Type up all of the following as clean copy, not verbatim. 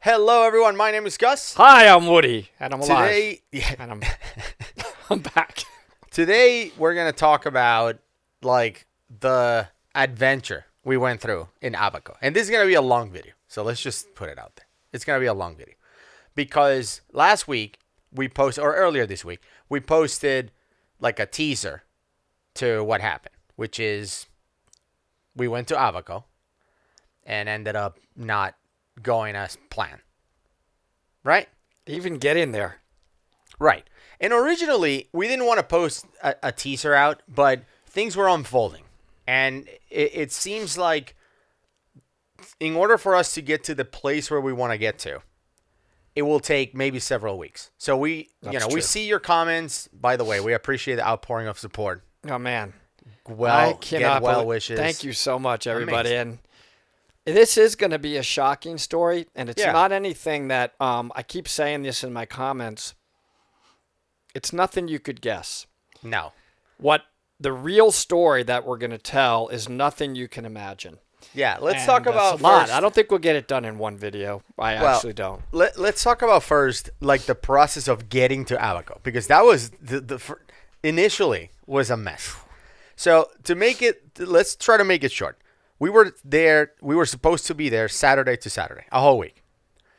Hello, everyone. My name is Gus. Hi, I'm Woody, and I'm alive. Today, And I'm back. Today, we're going to talk about, the adventure we went through in Abaco. And this is going to be a long video, so let's just put it out there. It's going to be a long video. Because last week, earlier this week, we posted, a teaser to what happened, which is we went to Abaco and ended up not going as planned. Right? Even get in there. Right. And originally, we didn't want to post a teaser out, but things were unfolding. And it seems like in order for us to get to the place where we want to get to, it will take maybe several weeks. So we see your comments. By the way, we appreciate the outpouring of support. Oh, man. Well wishes. Thank you so much, everybody. Amazing. And this is going to be a shocking story, and it's not anything that I keep saying this in my comments. It's nothing you could guess. No. What the real story that we're going to tell is nothing you can imagine. Yeah, let's talk about first. I don't think we'll get it done in one video. I actually don't. Let's talk about first, the process of getting to Abaco, because that was initially was a mess. So let's try to make it short. We were supposed to be there Saturday to Saturday, a whole week.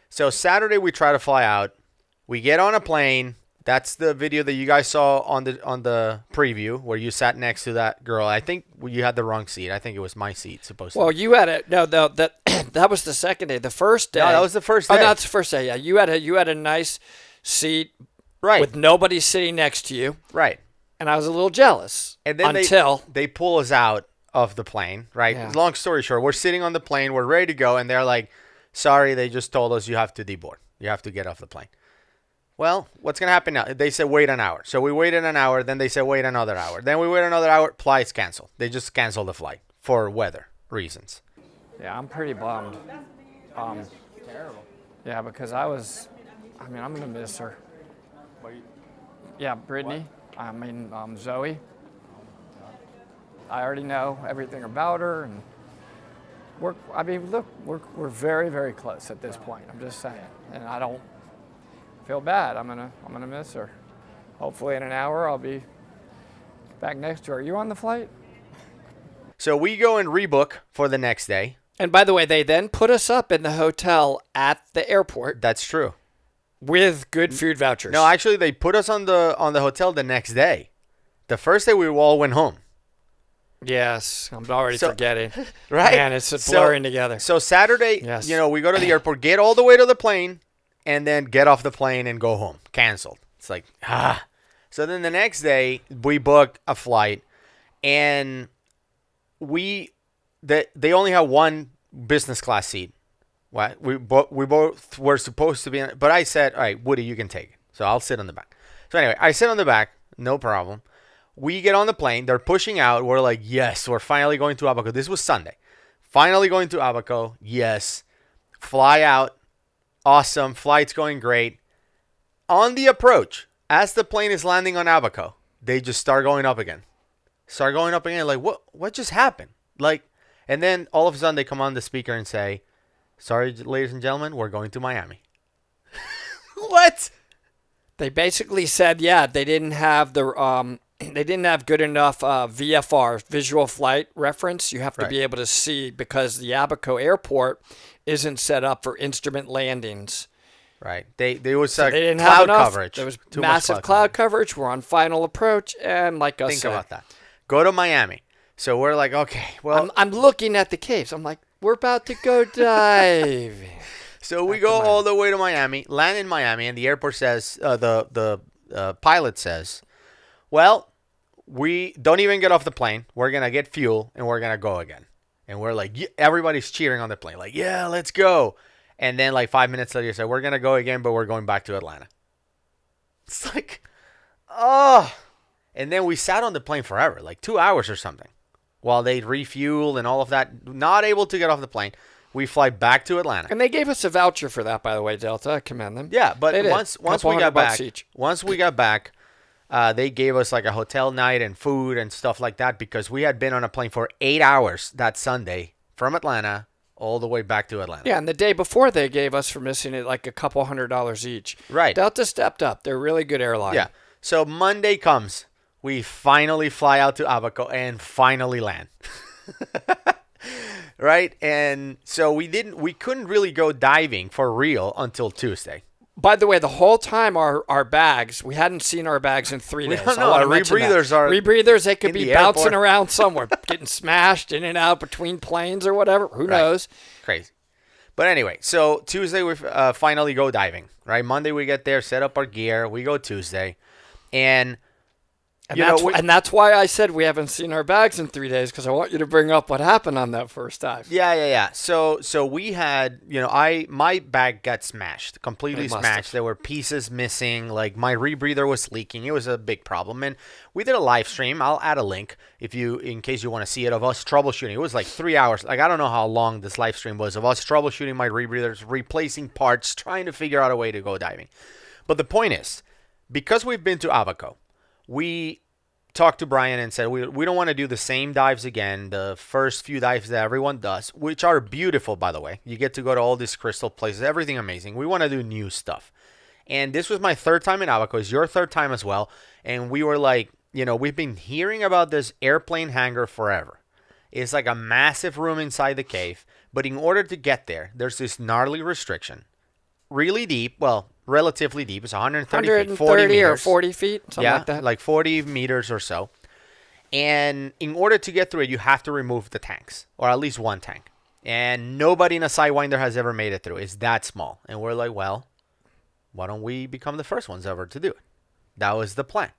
So Saturday we try to fly out. We get on a plane. That's the video that you guys saw on the preview where you sat next to that girl. I think you had the wrong seat. I think it was my seat supposed to. Well, you had it. No, that was the second day. The first day. No, that was the first day. Oh, no, that's the first day. Yeah, you had a nice seat, right, with nobody sitting next to you, right. And I was a little jealous. And then they pull us out of the plane, right? Yeah. Long story short, we're sitting on the plane, we're ready to go, and they're like, "Sorry, they just told us you have to deboard. You have to get off the plane." Well, what's going to happen now? They said wait an hour. So we waited an hour. Then they said wait another hour. Then we wait another hour. Flight's canceled. They just canceled the flight for weather reasons. Yeah, I'm pretty bummed. Terrible. Yeah, because I'm going to miss her. Yeah, Brittany. What? Zoe. I already know everything about her, and we're very, very close at this point. I'm just saying, and I don't feel bad. I'm gonna miss her. Hopefully in an hour I'll be back next to her. Are you on the flight? So we go and rebook for the next day. And by the way, they then put us up in the hotel at the airport. That's true. With good food vouchers. No, actually they put us on the hotel the next day. The first day we all went home. Yes, I'm already forgetting. Right? Man, it's blurring together. So Saturday, yes. We go to the airport, get all the way to the plane, and then get off the plane and go home. Canceled. It's So then the next day, we book a flight, and they only have one business class seat. We both were supposed to be in it, but I said, all right, Woody, you can take it. So I'll sit on the back. So anyway, I sit on the back, no problem. We get on the plane. They're pushing out. We're like, yes, we're finally going to Abaco. This was Sunday. Finally going to Abaco. Yes. Fly out. Awesome. Flight's going great. On the approach, as the plane is landing on Abaco, they just start going up again. Like, what just happened? And then all of a sudden they come on the speaker and say, sorry, ladies and gentlemen, we're going to Miami. What? They basically said, they didn't have they didn't have good enough VFR, visual flight reference. You have to be able to see, because the Abaco airport isn't set up for instrument landings. Right. There was they didn't cloud have coverage. There was massive cloud coverage. We're on final approach, and think about that. Go to Miami. So we're like, okay, well, I'm looking at the caves. I'm like, we're about to go diving. So we go all the way to Miami, land in Miami, and the airport says, the pilot says, well, we don't even get off the plane. We're going to get fuel, and we're going to go again. And we're like, everybody's cheering on the plane. Like, yeah, let's go. And then 5 minutes later, they say, we're going to go again, but we're going back to Atlanta. It's like, oh. And then we sat on the plane forever, 2 hours or something, while they refueled and all of that. Not able to get off the plane. We fly back to Atlanta. And they gave us a voucher for that, by the way, Delta. I commend them. Yeah, but once we got back, they gave us a hotel night and food and stuff like that, because we had been on a plane for 8 hours that Sunday from Atlanta all the way back to Atlanta. Yeah, and the day before they gave us for missing it like a couple $100 each. Right. Delta stepped up. They're a really good airline. Yeah. So Monday comes. We finally fly out to Abaco and finally land. Right? And so we couldn't really go diving for real until Tuesday. By the way, the whole time our bags, we hadn't seen our bags in 3 days. We don't know. Our rebreathers are rebreathers. They could be bouncing airport. around somewhere, getting smashed in and out between planes or whatever. Who knows? Crazy. But anyway, so Tuesday we finally go diving. Right? Monday we get there, set up our gear. We go Tuesday, and that's why I said we haven't seen our bags in 3 days, because I want you to bring up what happened on that first dive. Yeah. So we had, my bag got smashed, completely smashed. There were pieces missing. Like my rebreather was leaking. It was a big problem. And we did a live stream. I'll add a link in case you want to see it, of us troubleshooting. It was like 3 hours. Like I don't know how long this live stream was, of us troubleshooting my rebreathers, replacing parts, trying to figure out a way to go diving. But the point is, because we've been to Abaco, we talked to Brian and said we don't want to do the same dives again, the first few dives that everyone does, which are beautiful, by the way. You get to go to all these crystal places, everything amazing. We want to do new stuff. And this was my third time in Abaco. It's your third time as well. And we were like, we've been hearing about this airplane hangar forever. It's like a massive room inside the cave. But in order to get there, there's this gnarly restriction. Really deep, well, relatively deep. It's 130 feet, 40 meters. Or 40 feet, something like that. Like 40 meters or so. And in order to get through it, you have to remove the tanks, or at least one tank. And nobody in a Sidewinder has ever made it through. It's that small. And we're like, well, why don't we become the first ones ever to do it? That was the plan.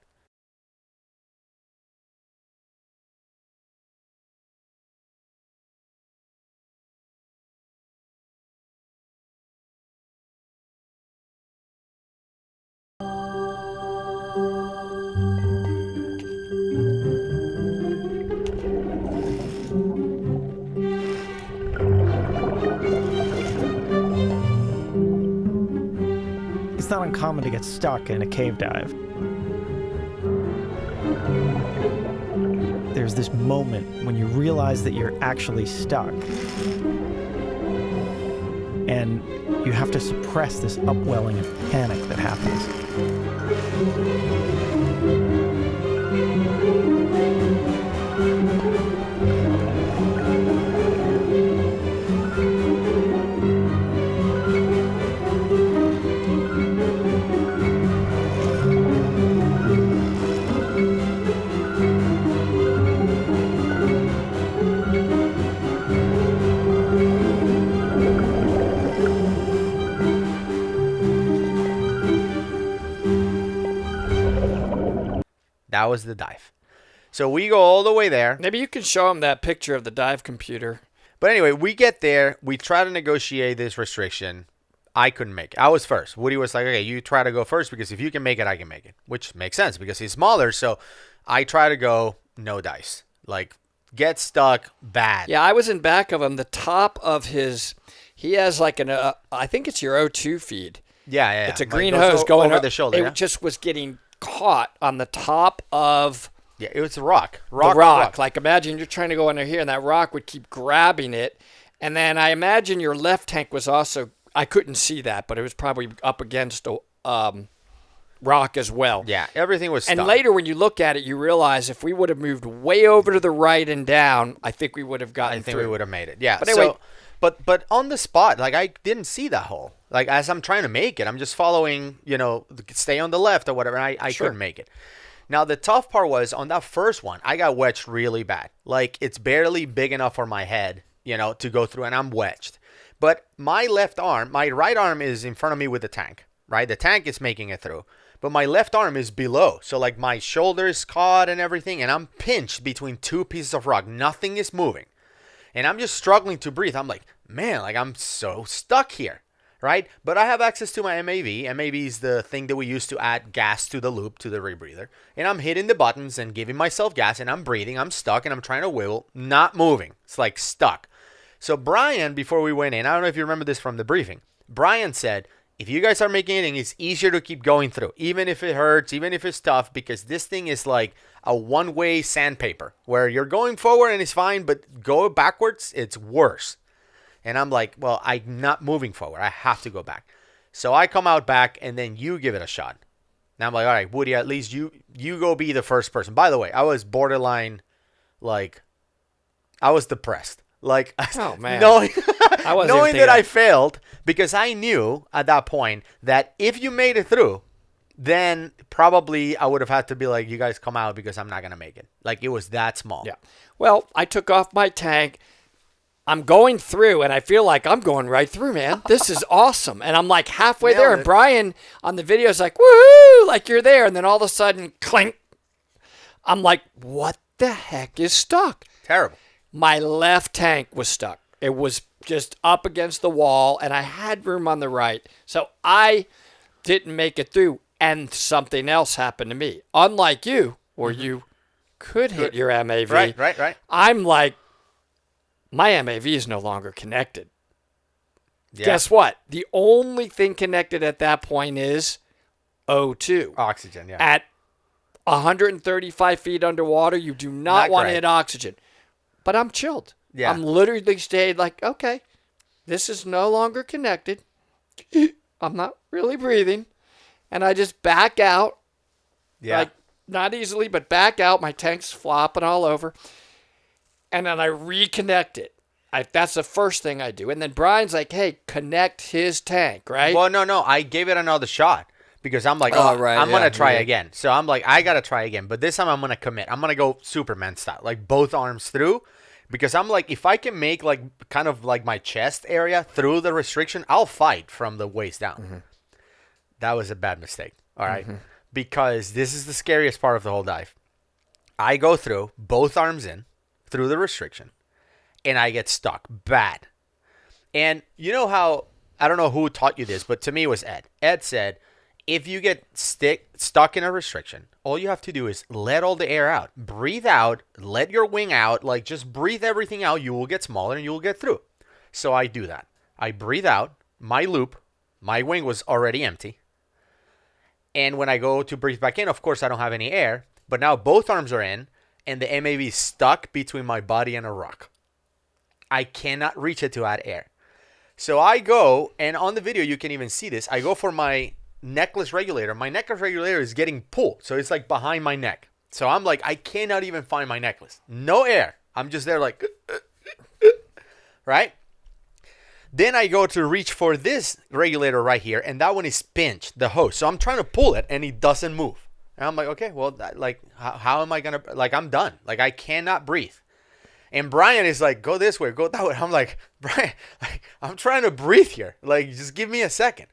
It's not uncommon to get stuck in a cave dive. There's this moment when you realize that you're actually stuck. And you have to suppress this upwelling of panic that happens. That was the dive. So we go all the way there. Maybe you can show them that picture of the dive computer. But anyway, we get there. We try to negotiate this restriction. I couldn't make it. I was first. Woody was like, okay, you try to go first, because if you can make it, I can make it. Which makes sense because he's smaller. So I try to go, no dice. Like, get stuck bad. Yeah, I was in back of him. The top of he has like I think it's your O2 feed. Yeah. It's a green hose going over the shoulder. It just was getting caught on the top of it was a rock. The rock. Like, imagine you're trying to go under here, and that rock would keep grabbing it. And then I imagine your left tank was also, I couldn't see that, but it was probably up against a rock as well. Yeah, everything was stuck. And later when you look at it, you realize if we would have moved way over to the right and down, I think we would have gotten through. We would have made it. Yeah. But anyway, but on the spot, like, I didn't see that hole. Like, as I'm trying to make it, I'm just following, stay on the left or whatever, and I couldn't make it. Now, the tough part was, on that first one, I got wedged really bad. Like, it's barely big enough for my head, to go through, and I'm wedged. But my right arm is in front of me with the tank, right? The tank is making it through. But my left arm is below. So, like, my shoulder is caught and everything, and I'm pinched between two pieces of rock. Nothing is moving. And I'm just struggling to breathe. I'm like, man, like, I'm so stuck here. Right? But I have access to my MAV. MAV is the thing that we use to add gas to the loop, to the rebreather. And I'm hitting the buttons and giving myself gas, and I'm breathing. I'm stuck, and I'm trying to wiggle, not moving. It's like stuck. So Brian, before we went in, I don't know if you remember this from the briefing, Brian said, if you guys are making it, it's easier to keep going through, even if it hurts, even if it's tough, because this thing is like a one-way sandpaper, where you're going forward and it's fine, but go backwards, it's worse. And I'm like, well, I'm not moving forward. I have to go back. So I come out back, and then you give it a shot. Now I'm like, all right, Woody, at least you go be the first person. By the way, I was borderline, like, I was depressed. Like, Oh, man. knowing, I wasn't knowing even that I thinking. failed, because I knew at that point that if you made it through, then probably I would have had to be like, you guys come out because I'm not going to make it. Like, it was that small. Yeah. Well, I took off my tank. I'm going through, and I feel like I'm going right through, man. This is awesome. And I'm like halfway Nailed there, it. and Brian on the video is like, woohoo, like you're there. And then all of a sudden, clink. I'm like, what the heck is stuck? Terrible. My left tank was stuck. It was just up against the wall, and I had room on the right. So I didn't make it through, and something else happened to me. Unlike you, where you could hit your MAV. Right. I'm like, my MAV is no longer connected. Yeah. Guess what? The only thing connected at that point is O2. Oxygen, yeah. At 135 feet underwater, you do not Not want to great. hit oxygen. But I'm chilled. Yeah. I'm literally stayed like, okay, this is no longer connected. I'm not really breathing. And I just back out. Yeah. Like, not easily, but back out. My tank's flopping all over. And then I reconnect it. That's the first thing I do. And then Brian's like, hey, connect his tank, right? Well, no. I gave it another shot because I'm like, Oh, right, I'm going yeah, to try yeah. again. So I'm like, I got to try again. But this time I'm going to commit. I'm going to go Superman style, like both arms through. Because I'm like, if I can make like kind of like my chest area through the restriction, I'll fight from the waist down. Mm-hmm. That was a bad mistake. All right. Because this is the scariest part of the whole dive. I go through both arms in through the restriction and I get stuck bad. And you know how, I don't know who taught you this, but to me it was Ed. Ed said, if you get stuck in a restriction, all you have to do is let all the air out. Breathe out, let your wing out, like just breathe everything out. You will get smaller and you will get through. So I do that. I breathe out, my loop, my wing was already empty. And when I go to breathe back in, of course, I don't have any air. But now both arms are in, and the MAV is stuck between my body and a rock. I cannot reach it to add air. So I go, and on the video, you can even see this. I go for my necklace regulator. My necklace regulator is getting pulled. So it's like behind my neck. So I'm like, I cannot even find my necklace. No air. I'm just there like, right? Then I go to reach for this regulator right here, and that one is pinched, the hose. So I'm trying to pull it, and it doesn't move. And I'm like, okay, well, like, how am I going to, like, I'm done. Like, I cannot breathe. And Brian is like, go this way, go that way. I'm like, Brian, like, I'm trying to breathe here. Like, just give me a second.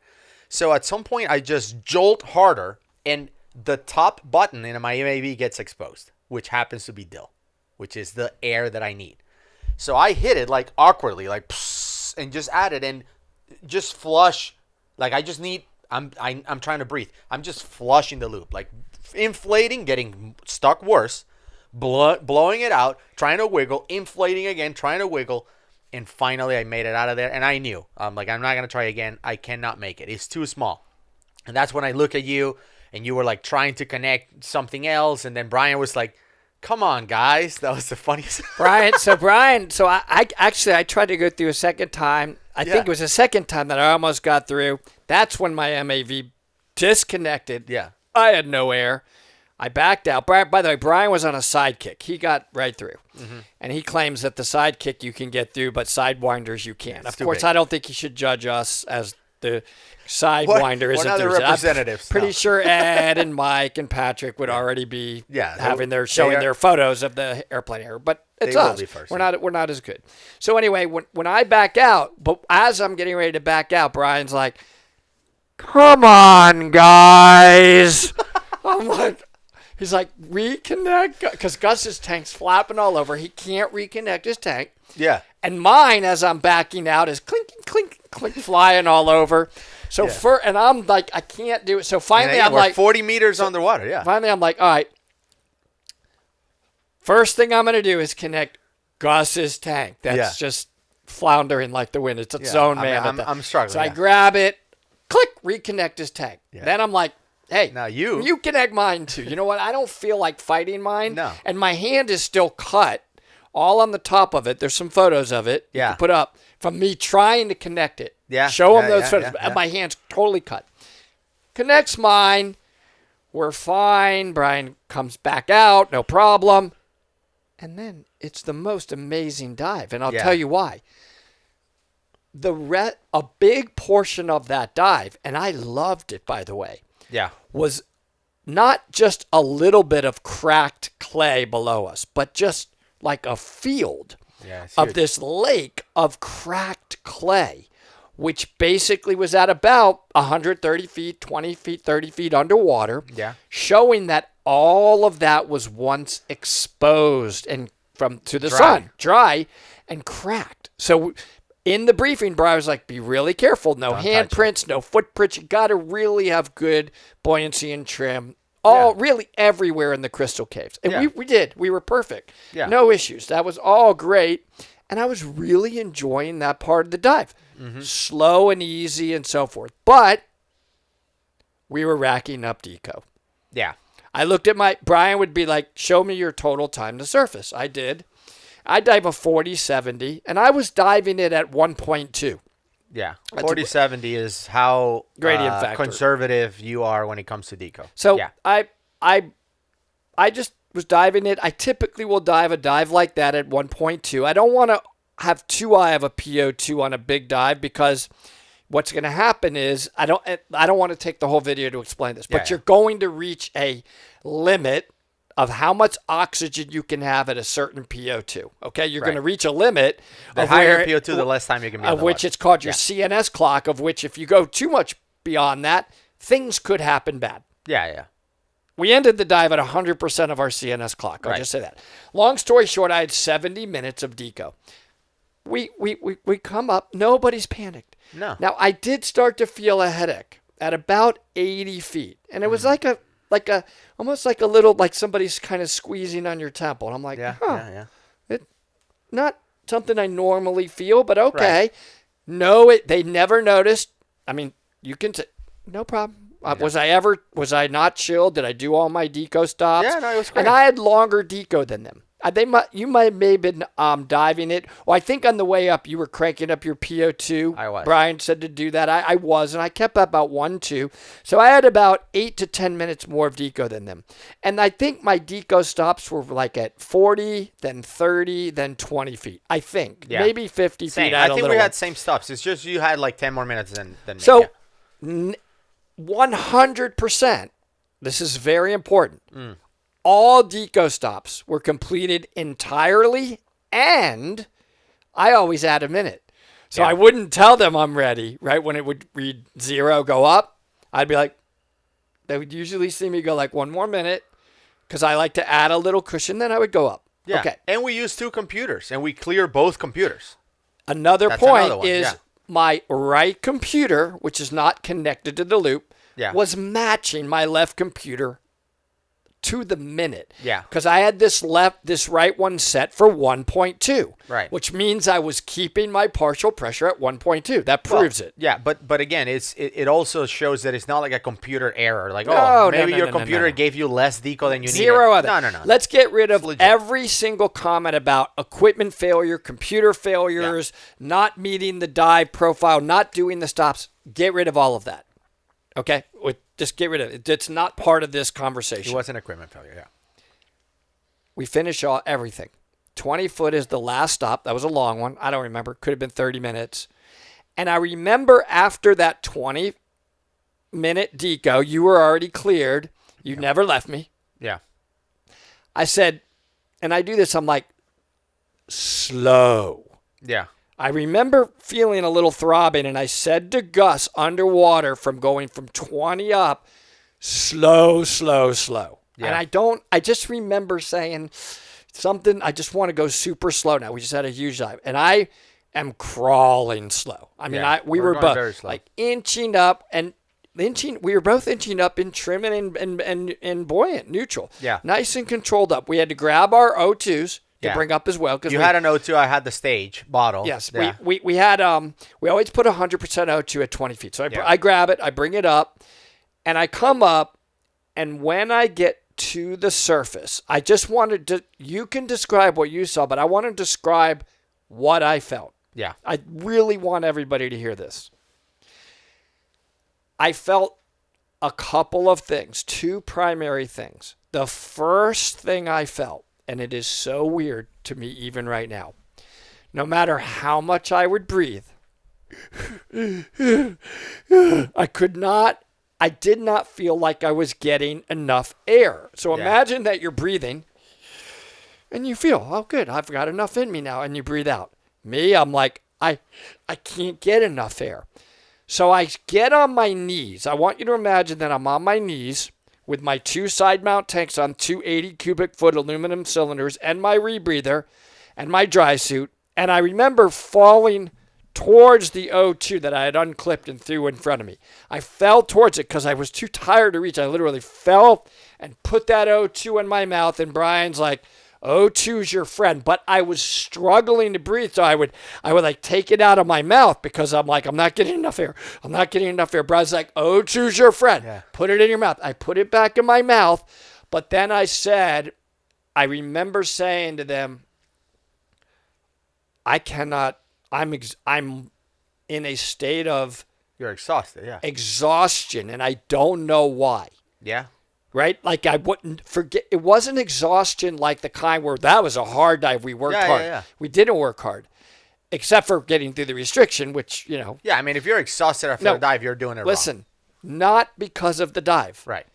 So at some point, I just jolt harder, and the top button in my MAV gets exposed, which happens to be DIL, which is the air that I need. So I hit it, like, awkwardly, like, psst, and just add it and just flush. Like, I just need, I'm trying to breathe. I'm just flushing the loop, like inflating, getting stuck worse, blowing it out, trying to wiggle, inflating again, trying to wiggle. And finally I made it out of there. And I knew, I'm like, I'm not going to try again. I cannot make it. It's too small. And that's when I look at you and you were like trying to connect something else. And then Brian was like, come on, guys. That was the funniest. Brian, so I actually, I tried to go through a second time. I think it was the second time that I almost got through. That's when my MAV disconnected. Yeah. I had no air. I backed out. By the way, Brian was on a sidekick. He got right through. Mm-hmm. And he claims that the sidekick you can get through, but sidewinders you can't. Of course, I don't think he should judge us as the sidewinder isn't not the representatives. I'm pretty No. sure Ed and Mike and Patrick would already be showing their photos of the airplane error, but it's They will us. be first, We're not as good. So anyway, when I back out, but as I'm getting ready to back out, Brian's like, "Come on, guys!" I'm like, he's like, "Reconnect," because Gus's tank's flapping all over. He can't reconnect his tank. Yeah. And mine, as I'm backing out, is clinking, clink, clink, flying all over. So and I'm like, I can't do it. So finally, I'm we're like 40 meters underwater. Yeah. Finally, I'm like, all right. First thing I'm going to do is connect Gus's tank. That's just floundering like the wind. It's its own man. I'm struggling. So I grab it, click, reconnect his tank. Yeah. Then I'm like, hey, Now you connect mine too. You know what? I don't feel like fighting mine. No. And my hand is still cut all on the top of it. There's some photos of it you Yeah. can put up from me trying to connect it. Yeah, Show him yeah, those yeah, photos. yeah, yeah. My hand's totally cut. Connects mine. We're fine. Brian comes back out. No problem. And then it's the most amazing dive. And I'll Yeah. tell you why. A big portion of that dive, and I loved it, by the way, Yeah. was not just a little bit of cracked clay below us, but just like a field Yeah. It's of huge. this lake of cracked clay, which basically was at about 130 feet, 20 feet, 30 feet underwater, Yeah. showing that all of that was once exposed and to the Dry. sun, dry and cracked. So in the briefing, Brian was like, be really careful. No Don't touch handprints, no footprints. You got to really have good buoyancy and trim. Really everywhere in the crystal caves. And Yeah. we did. We were perfect. Yeah. No issues. That was all great. And I was really enjoying that part of the dive. Mm-hmm. Slow and easy and so forth. But we were racking up deco. Yeah. I looked at Brian would be like, show me your total time to surface. I did. I dive a 40-70, and I was diving it at 1.2. Yeah. That's 40-70 is how Gradient factor. conservative you are when it comes to deco. So yeah. I just was diving it. I typically will dive a dive like that at 1.2. I don't want to have too high of a PO2 on a big dive because what's going to happen is I don't want to take the whole video to explain this, but Yeah, you're going to reach a limit of how much oxygen you can have at a certain PO2. Okay, you're going to Right. reach a limit The of higher where PO2, the less time you can be of underwater. which it's called your CNS clock. Of which, if you go too much beyond that, things could happen bad. Yeah, yeah. We ended the dive at 100% of our CNS clock. I'll Right. just say that. Long story short, I had 70 minutes of deco. We come up. Nobody's panicked. No. Now, I did start to feel a headache at about 80 feet. And it was like almost like a little, like somebody's kind of squeezing on your temple. And I'm like, Yeah, huh. yeah, yeah. Not something I normally feel, but okay. Right. No, they never noticed. I mean, you can say, no problem. Was I not chilled? Did I do all my deco stops? Yeah, no, it was great. And I had longer deco than them. You may have been diving it. Well, I think on the way up, you were cranking up your PO2. I was. Brian said to do that. I was, and I kept up about 1-2. So I had about 8 to 10 minutes more of deco than them. And I think my deco stops were like at 40, then 30, then 20 feet. I think. Yeah. Maybe 50 Same. feet. I think we little had same stops. It's just you had like 10 more minutes than me. So, yeah. 100%, this is very important. All deco stops were completed entirely, and I always add a minute. So Yeah. I wouldn't tell them I'm ready, right? When it would read 0, go up, I'd be like, they would usually see me go like 1 more minute because I like to add a little cushion, then I would go up. Yeah. Okay. And we use 2 computers, and we clear both computers. Another That's point another one, is yeah. my right computer, which is not connected to the loop, Yeah. was matching my left computer to the minute. Yeah. Because I had this right one set for 1.2. Right. Which means I was keeping my partial pressure at 1.2. That proves it. Yeah, but again, it also shows that it's not like a computer error. Like, No, maybe no, your no, no, computer no. gave you less deco than you needed. Zero other. No. Let's get rid of legit. every single comment about equipment failure, computer failures, not meeting the dive profile, not doing the stops. Get rid of all of that. Okay? Just get rid of it. It's not part of this conversation. It wasn't equipment failure, yeah. We finish everything. 20 foot is the last stop. That was a long one. I don't remember. Could have been 30 minutes. And I remember after that 20-minute deco, you were already cleared. You never left me. Yeah. I said, and I do this, I'm like, slow. Yeah. I remember feeling a little throbbing, and I said to Gus underwater from going from 20 up, slow, slow, slow. Yeah. And I just remember saying something, I just want to go super slow now. We just had a huge dive, and I am crawling slow. I mean, Yeah, we we're were going very both slow. like inching up and we were both inching up in trim and buoyant, neutral. Yeah. Nice and controlled up. We had to grab our O2s to Yeah. bring up as well. You had an O2, I had the stage bottle. Yes, Yeah. we had we always put 100% O2 at 20 feet. So Yeah. I grab it, I bring it up, and I come up, and when I get to the surface, I just wanted to. You can describe what you saw, but I want to describe what I felt. Yeah. I really want everybody to hear this. I felt a couple of things, two primary things. The first thing I felt, and it is so weird to me even right now, no matter how much I would breathe, I did not feel like I was getting enough air. So imagine that you're breathing and you feel, oh, good, I've got enough in me now, and you breathe out. Me, I'm like, I can't get enough air. So I get on my knees. I want you to imagine that I'm on my knees with my 2 side mount tanks on 280 cubic foot aluminum cylinders and my rebreather and my dry suit. And I remember falling towards the O2 that I had unclipped and threw in front of me. I fell towards it because I was too tired to reach. I literally fell and put that O2 in my mouth. And Brian's like, O2's your friend. But I was struggling to breathe, so I would like take it out of my mouth because I'm like, I'm not getting enough air. I'm not getting enough air. Brian's like, O2's your friend. Yeah. Put it in your mouth. I put it back in my mouth, but then I remember saying to them, I'm in a state of You're exhausted. Yeah. exhaustion, and I don't know why. Yeah. Right? Like I wouldn't forget. It wasn't exhaustion like the kind where that was a hard dive. We worked hard. Yeah. We didn't work hard, except for getting through the restriction, which, you know. Yeah, I mean, if you're exhausted after a dive, you're doing it wrong. Listen, not because of the dive. Right.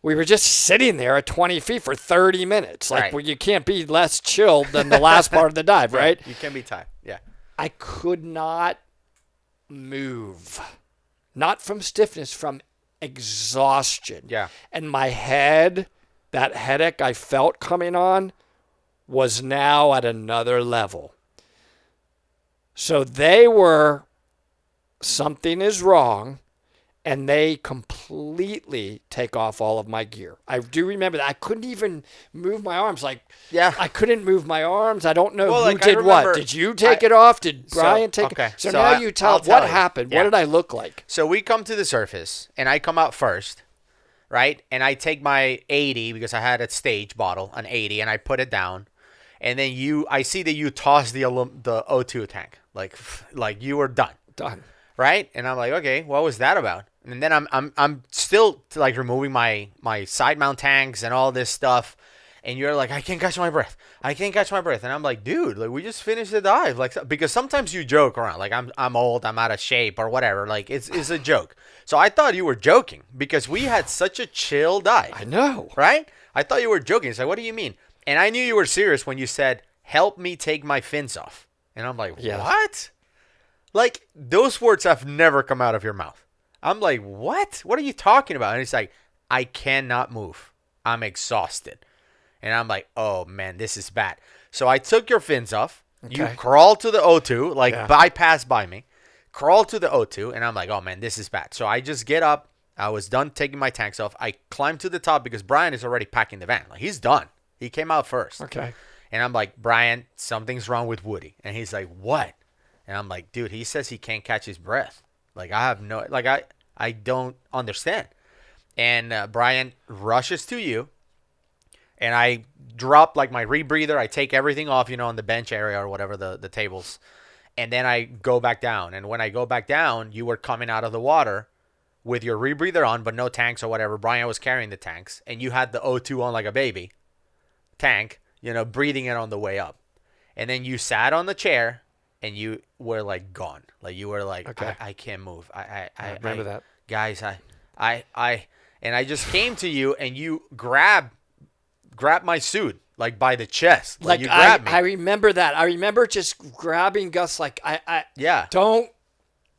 We were just sitting there at 20 feet for 30 minutes. Like, Right. well, you can't be less chilled than the last part of the dive, right? You can be tired. Yeah. I could not move. Not from stiffness, from exhaustion. Yeah. And my head, that headache I felt coming on, was now at another level. So they were, something is wrong, and they completely take off all of my gear. I do remember that. I couldn't even move my arms. Like, Yeah. I couldn't move my arms. I don't know Well, who like, I did what. remember- Did you take it off? Did Brian take okay. it? So So now I- you tell I'll what tell you. happened. Yeah. What did I look like? So we come to the surface, and I come out first, right? And I take my 80 because I had a stage bottle, an 80, and I put it down. And then I see that you toss the O2 tank, like you were done, Done. right? And I'm like, okay, what was that about? And then I'm still like removing my side mount tanks and all this stuff. And you're like, I can't catch my breath. And I'm like, dude, like we just finished the dive. Like, because sometimes you joke around, like I'm old, I'm out of shape or whatever. Like it's a joke. So I thought you were joking because we had such a chill dive. I know. Right? I thought you were joking. It's like, what do you mean? And I knew you were serious when you said, help me take my fins off. And I'm like, Yeah. what? Like those words have never come out of your mouth. I'm like, what? What are you talking about? And it's like, I cannot move. I'm exhausted. And I'm like, oh, man, this is bad. So I took your fins off. You Okay. crawled to the O2, like Yeah. bypassed by me. Crawled to the O2, and I'm like, oh, man, this is bad. So I just get up. I was done taking my tanks off. I climbed to the top because Brian is already packing the van. Like, he's done. He came out first. Okay. And I'm like, Brian, something's wrong with Woody. And he's like, what? And I'm like, dude, he says he can't catch his breath. Like, I don't understand. And Brian rushes to you. And I drop like my rebreather. I take everything off, on the bench area or whatever, the tables. And then I go back down. And when I go back down, you were coming out of the water with your rebreather on, but no tanks or whatever. Brian was carrying the tanks. And you had the O2 on like a baby tank, breathing it on the way up. And then you sat on the chair and you were like gone. Like you were like, Okay. I can't move. I remember that. Guys, and I just came to you and you grabbed my suit like by the chest. Like you grabbed me. I remember that. I remember just grabbing Gus like Yeah. don't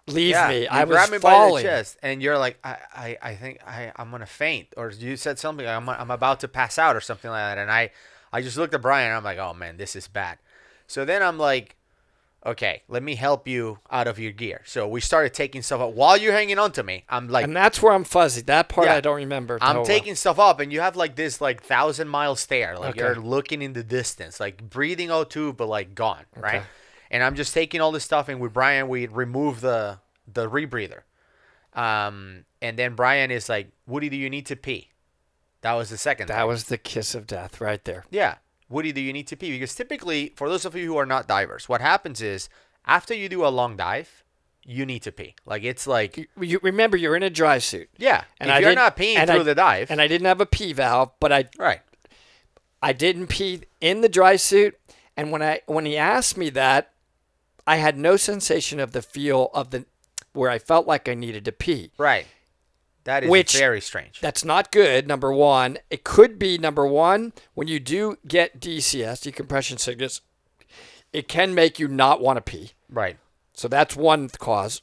leave me. You I was grabbed me falling. by the chest, and you're like, I think I'm gonna faint, or you said something like I'm about to pass out or something like that, and I just looked at Brian, and I'm like, oh man, this is bad. So then I'm like, okay, let me help you out of your gear. So we started taking stuff up while you're hanging on to me. I'm like, And that's where I'm fuzzy. That part Yeah. I don't remember. I'm totally. taking stuff up, and you have like this like 1,000-mile stare, like Okay. you're looking in the distance, like breathing O2, but like gone, right? Okay. And I'm just taking all this stuff, and with Brian, we remove the rebreather, and then Brian is like, "Woody, do you need to pee?" That was the second. That time. was the kiss of death right there. Yeah. Woody, do you need to pee? Because typically, for those of you who are not divers, what happens is After you do a long dive, you need to pee. Like, it's like, You remember, you're in a dry suit. yeah. And if you're not peeing through the dive. And I didn't have a pee valve, but Right. I didn't pee in the dry suit. And when he asked me that, I had no sensation of the feel of where I felt like I needed to pee. Right. That is very strange. That's not good, number one. It could be, number one, when you do get DCS, decompression sickness, it can make you not want to pee. Right. So that's one cause.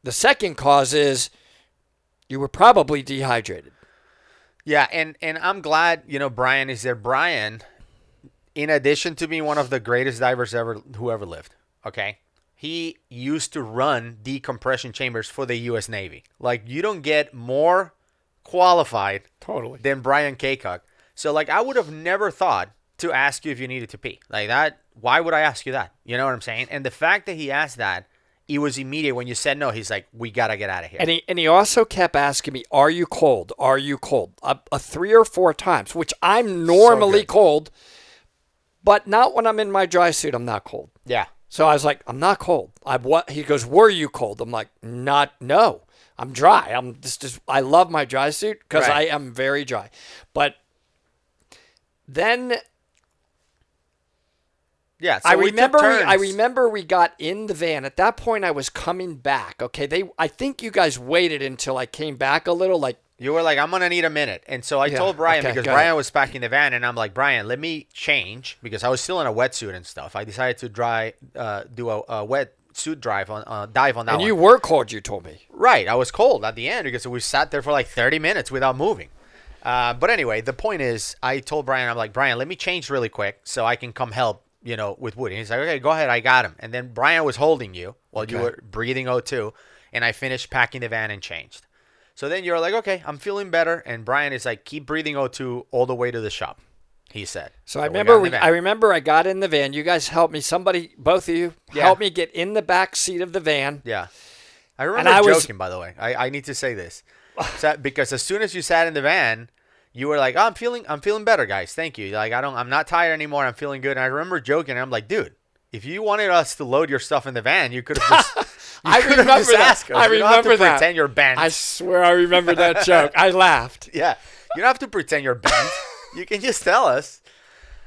The second cause is you were probably dehydrated. Yeah, and I'm glad, Brian is there. Brian, in addition to being one of the greatest divers who ever lived, okay, he used to run decompression chambers for the U.S. Navy. Like, you don't get more qualified than Brian Kaycock. So, like, I would have never thought to ask you if you needed to pee. Like that, why would I ask you that? You know what I'm saying? And the fact that he asked that, it was immediate. When you said no, he's like, we got to get out of here. And he also kept asking me, are you cold? Are you cold? 3 or 4 times, which I'm normally cold, but not when I'm in my dry suit. I'm not cold. Yeah. So I was like, I'm not cold. He goes, were you cold? I'm like, no, I'm dry. I love my dry suit because I am very dry. But then yeah, so I remember we got in the van. At that point, I was coming back. Okay, I think you guys waited until I came back a little. Like you were like, I'm gonna need a minute, and so I told Brian because Brian was packing the van, and I'm like, Brian, let me change because I was still in a wetsuit and stuff. I decided to do a wet suit dive on that one. And you were cold, you told me. Right, I was cold at the end because we sat there for like 30 minutes without moving. But anyway, the point is, I told Brian, I'm like, Brian, let me change really quick so I can come help. With Woody. He's like, okay, go ahead. I got him. And then Brian was holding you while you were breathing O2. And I finished packing the van and changed. So then you're like, okay, I'm feeling better. And Brian is like, keep breathing O2 all the way to the shop, he said. So I remember I got in the van. You guys helped me. Both of you helped me get in the back seat of the van. Yeah. I remember joking, by the way. I need to say this. Because as soon as you sat in the van, you were like, oh, I'm feeling better, guys. Thank you. Like, I'm not tired anymore. I'm feeling good. And I remember joking. And I'm like, dude, if you wanted us to load your stuff in the van, you could have just, I remember that. I remember that. Pretend you're bent. I swear I remember that joke. I laughed. Yeah. You don't have to pretend you're bent. You can just tell us.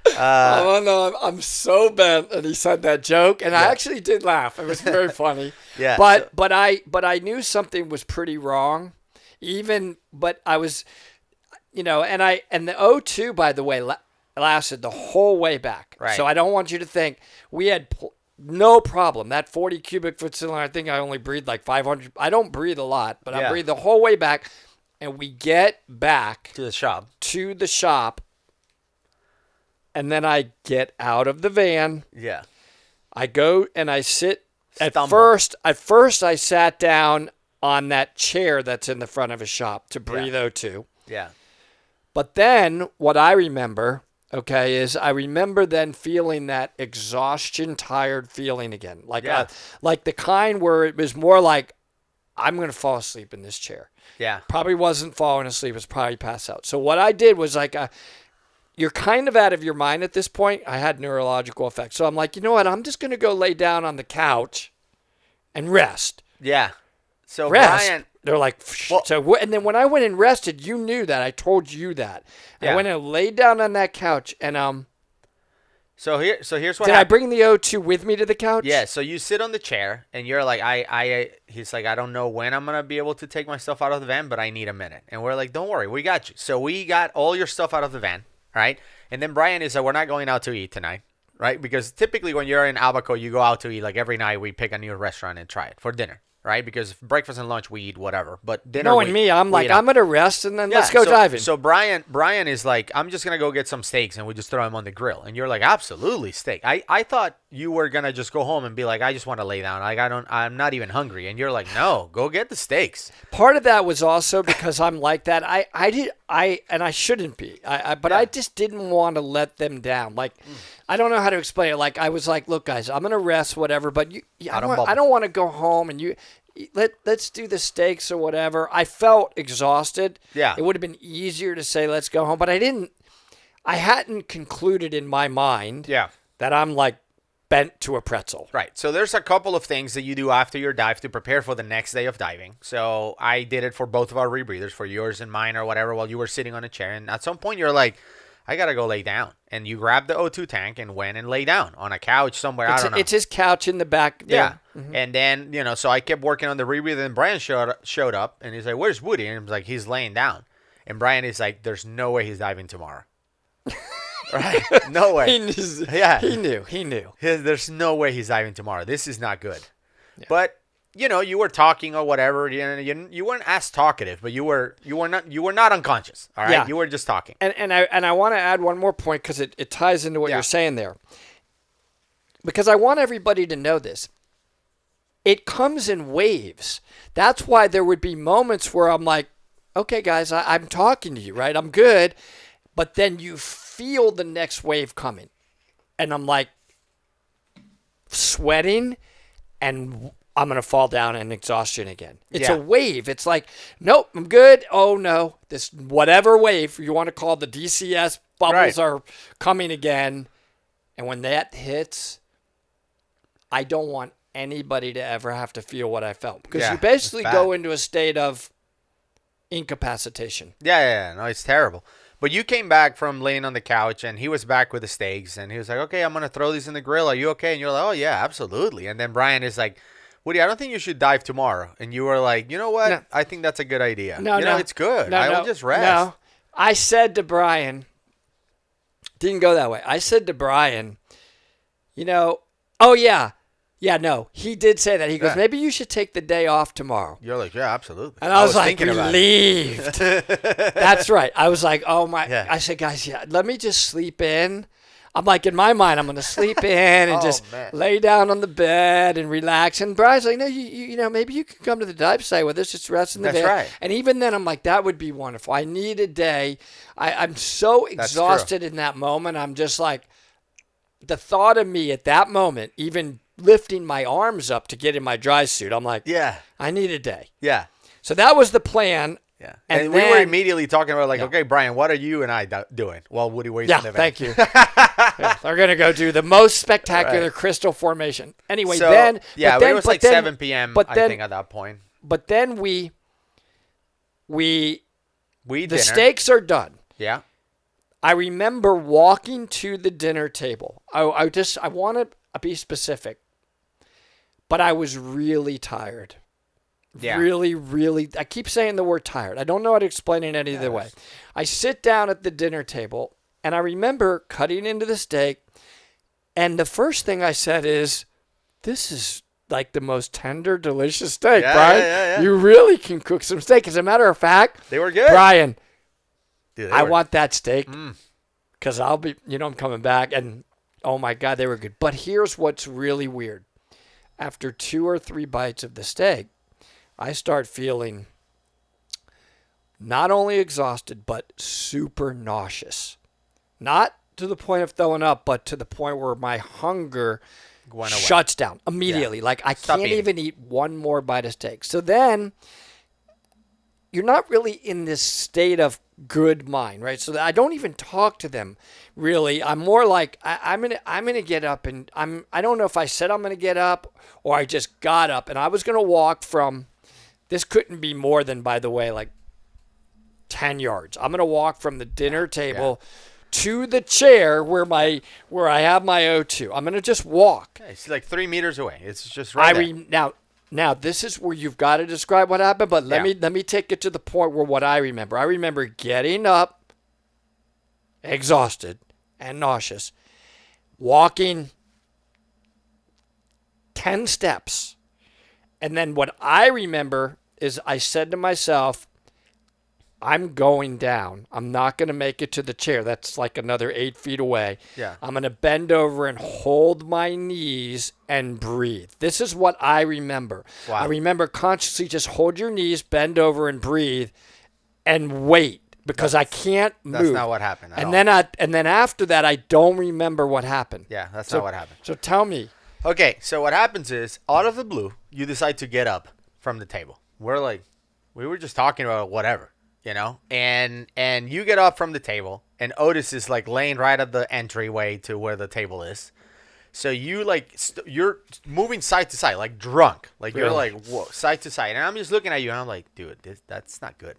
Oh, no, I'm so bent. And he said that joke. And I actually did laugh. It was very funny. Yeah. But I knew something was pretty wrong. But I was... and the O2, by the way, lasted the whole way back. Right. So I don't want you to think we had no problem. That 40 cubic foot cylinder, I think I only breathed like 500. I don't breathe a lot, but I breathe the whole way back. And we get back to the shop. And then I get out of the van. Yeah. I go and I sit. At Stumble. first I sat down on that chair that's in the front of a shop to breathe O2. Yeah. But then what I remember, is I remember then feeling that exhaustion, tired feeling again. Like the kind where it was more like, I'm going to fall asleep in this chair. Yeah. Probably wasn't falling asleep. It was probably pass out. So what I did was like, you're kind of out of your mind at this point. I had neurological effects. So I'm like, you know what? I'm just going to go lay down on the couch and rest. Yeah. So rest. Brian... They're like, and then when I went and rested, you knew that. I told you that. Yeah. I went and laid down on that couch, and So here's what did happened. I bring the O2 with me to the couch? Yeah. So you sit on the chair, and you're like, he's like, I don't know when I'm gonna be able to take my stuff out of the van, but I need a minute. And we're like, don't worry, we got you. So we got all your stuff out of the van, right? And then Brian is like, we're not going out to eat tonight, right? Because typically when you're in Abaco, you go out to eat. Like every night, we pick a new restaurant and try it for dinner. Right, because breakfast and lunch we eat whatever, but dinner. Knowing me, I'm like, I'm gonna rest and then let's go diving. So Brian is like, I'm just gonna go get some steaks and we just throw them on the grill. And you're like, absolutely, steak. I thought you were gonna just go home and be like, I just want to lay down. Like I'm not even hungry. And you're like, no, go get the steaks. Part of that was also because I'm like that. I shouldn't be. I just didn't want to let them down. Like, I don't know how to explain it. Like I was like, look, guys, I'm gonna rest, whatever. But I don't want to go home and you. Let's do the steaks or whatever. I felt exhausted. Yeah. It would have been easier to say let's go home, but I hadn't concluded in my mind that I'm like bent to a pretzel. Right. So there's a couple of things that you do after your dive to prepare for the next day of diving. So I did it for both of our rebreathers, for yours and mine or whatever, while you were sitting on a chair. And at some point you're like, I got to go lay down. And you grabbed the O2 tank and went and lay down on a couch somewhere. I don't know. It's his couch in the back there. Yeah. And then, so I kept working on the rebreather, and Brian showed up and he's like, where's Woody? And I was like, he's laying down. And Brian is like, there's no way he's diving tomorrow. Right? No way. He knew. There's no way he's diving tomorrow. This is not good. Yeah. But you were talking or whatever. You weren't as talkative, but you were not unconscious. All right, yeah. You were just talking. And I want to add one more point because it ties into what you're saying there. Because I want everybody to know this. It comes in waves. That's why there would be moments where I'm like, okay, guys, I'm talking to you, right? I'm good. But then you feel the next wave coming. And I'm like sweating, and I'm going to fall down in exhaustion again. It's a wave. It's like, nope, I'm good. Oh, no. This whatever wave you want to call the DCS bubbles are coming again. And when that hits, I don't want anybody to ever have to feel what I felt. Because you basically go into a state of incapacitation. Yeah. No, it's terrible. But you came back from laying on the couch, and he was back with the steaks, and he was like, okay, I'm going to throw these in the grill. Are you okay? And you're like, oh, yeah, absolutely. And then Brian is like, Woody, I don't think you should dive tomorrow. And you were like, you know what? No. I think that's a good idea. No, it's good. I will just rest. No, I said to Brian, didn't go that way. I said to Brian, oh, yeah. Yeah, no, he did say that. He goes, maybe you should take the day off tomorrow. You're like, yeah, absolutely. And I was like, relieved. That's right. I was like, oh, my. Yeah. I said, guys, let me just sleep in. I'm like, in my mind, I'm going to sleep in and lay down on the bed and relax. And Brian's like, no, you maybe you could come to the dive site with us, just rest in the van. Right. And even then, I'm like, that would be wonderful. I need a day. I'm so exhausted in that moment. I'm just like, the thought of me at that moment, even lifting my arms up to get in my dry suit, I'm like, I need a day. Yeah. So that was the plan. Yeah. And we were immediately talking about okay, Brian, what are you and I doing while Woody waits in the van? Thank you. They're going to go do the most spectacular crystal formation. Anyway, it was like 7 p.m., I think, at that point. But then the dinner. steaks are done. Yeah. I remember walking to the dinner table. I want to be specific, but I was really tired. Yeah. Really, really. I keep saying the word tired. I don't know how to explain it any other way. I sit down at the dinner table, and I remember cutting into the steak, and the first thing I said is, this is like the most tender, delicious steak, Brian. Yeah. You really can cook some steak. As a matter of fact, they were good. Brian, I want that steak because I'll be, I'm coming back, and oh my God, they were good. But here's what's really weird. After 2 or 3 bites of the steak, I start feeling not only exhausted, but super nauseous. Not to the point of throwing up, but to the point where my hunger shuts down immediately. Yeah. Like I can't even eat one more bite of steak. So then you're not really in this state of good mind, right? So I don't even talk to them really. I'm more like I'm gonna get up, and I don't know if I said I'm gonna get up or I just got up, and I was gonna walk from. This couldn't be more than, by the way, like 10 yards. I'm gonna walk from the dinner table to the chair where I have my O2. I'm gonna just walk. Okay, it's like 3 meters away. It's just right there. Now this is where you've got to describe what happened, but let me take it to the point where what I remember. I remember getting up, exhausted and nauseous, walking 10 steps. And then what I remember is I said to myself, I'm going down. I'm not going to make it to the chair. That's like another 8 feet away. Yeah. I'm going to bend over and hold my knees and breathe. This is what I remember. Wow. I remember consciously just hold your knees, bend over and breathe and wait because I can't move. That's not what happened at all. And then after that, I don't remember what happened. Yeah, that's not what happened. So tell me. Okay, so what happens is, out of the blue, you decide to get up from the table. We were just talking about whatever, and you get up from the table, and Otis is like laying right at the entryway to where the table is. So you like you're moving side to side like drunk, like you're Really? like whoa, side to side, and I'm just looking at you, and I'm like, dude, that's not good.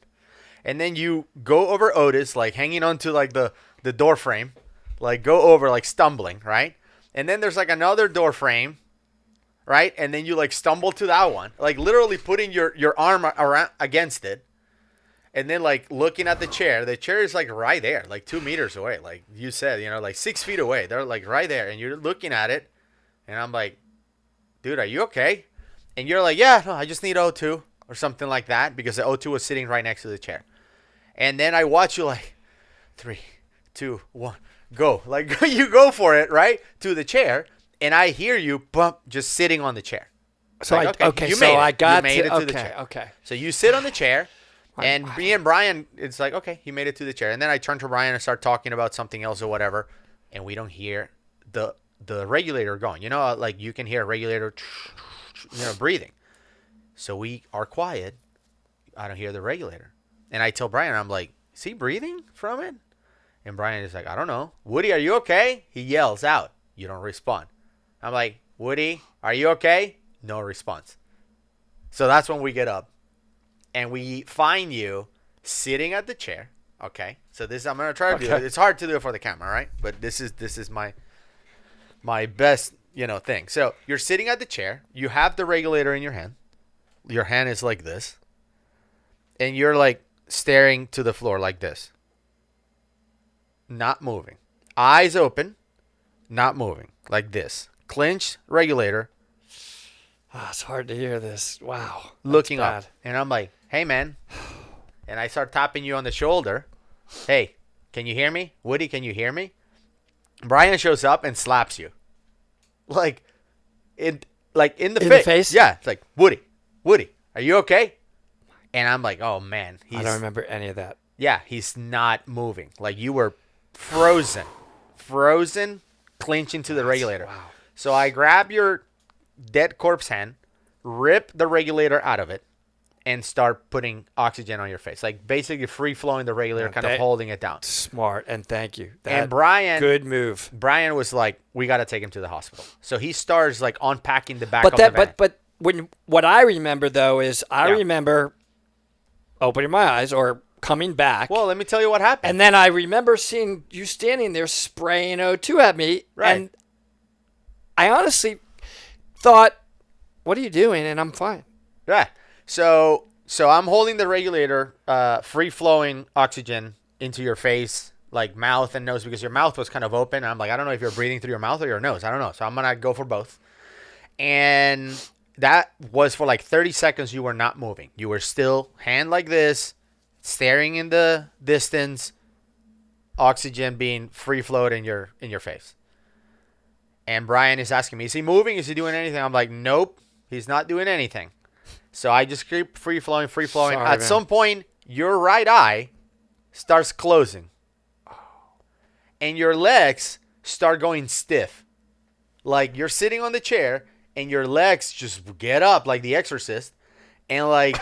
And then you go over Otis, like hanging onto like the door frame, like go over like stumbling, right? And then there's like another door frame, right? And then you like stumble to that one, like literally putting your arm around against it. And then, like, looking at the chair is, like, right there, like 2 meters away. Like you said, like 6 feet away. They're, like, right there. And you're looking at it. And I'm like, dude, are you okay? And you're like, yeah, no, I just need O2 or something like that. Because the O2 was sitting right next to the chair. And then I watch you, like, 3, 2, 1, go. Like, you go for it, right, to the chair. And I hear you bump just sitting on the chair. So like, you made it to the chair. Okay. So you sit on the chair. And me and Brian, it's like, okay, he made it to the chair. And then I turn to Brian and start talking about something else or whatever. And we don't hear the regulator going. Like you can hear a regulator, breathing. So we are quiet. I don't hear the regulator. And I tell Brian, I'm like, is he breathing from it? And Brian is like, I don't know. Woody, are you okay? He yells out. You don't respond. I'm like, Woody, are you okay? No response. So that's when we get up. And we find you sitting at the chair. Okay. So this I'm gonna try to do it. It's hard to do it for the camera, right? But this is my best, thing. So you're sitting at the chair. You have the regulator in your hand. Your hand is like this. And you're like staring to the floor like this. Not moving. Eyes open. Not moving. Like this. Clenched regulator. Oh, it's hard to hear this. Wow. Looking up. And I'm like, hey, man. And I start tapping you on the shoulder. Hey, can you hear me? Woody, can you hear me? Brian shows up and slaps you. Like in the face? Yeah. It's like, Woody, are you okay? And I'm like, oh, man. I don't remember any of that. Yeah, he's not moving. Like you were frozen, clinching to the regulator. Wow. So I grab your dead corpse hand, rip the regulator out of it, and start putting oxygen on your face. Like basically free flowing the regulator, kind of holding it down. Smart, and thank you. And Brian, good move. Brian was like, we got to take him to the hospital. So he starts like unpacking the back of the van. But what I remember though is I remember opening my eyes or coming back. Well, let me tell you what happened. And then I remember seeing you standing there spraying O2 at me. Right. And I honestly thought, what are you doing? And I'm fine. Yeah. So I'm holding the regulator, free flowing oxygen into your face, like mouth and nose, because your mouth was kind of open. I'm like, I don't know if you're breathing through your mouth or your nose. I don't know. So I'm going to go for both. And that was for like 30 seconds. You were not moving. You were still hand like this, staring in the distance, oxygen being free flowed in your face. And Brian is asking me, is he moving? Is he doing anything? I'm like, nope, he's not doing anything. So I just keep free flowing. Sorry, At some point, your right eye starts closing. And your legs start going stiff. Like you're sitting on the chair and your legs just get up like the exorcist and like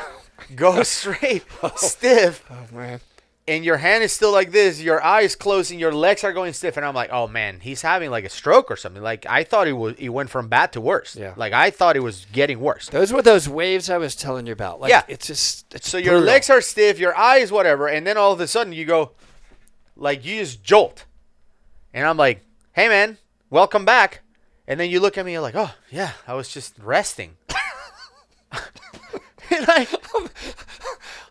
go straight stiff. Oh, man. And your hand is still like this. Your eyes closing. Your legs are going stiff. And I'm like, oh, man, he's having like a stroke or something. Like I thought he went from bad to worse. Yeah. Like I thought it was getting worse. Those were those waves I was telling you about. Like, yeah. It's so brutal. your legs are stiff, your eyes, whatever. And then all of a sudden you go, like you just jolt. And I'm like, hey, man, welcome back. And then you look at me, you're like, oh, yeah, I was just resting. And I'm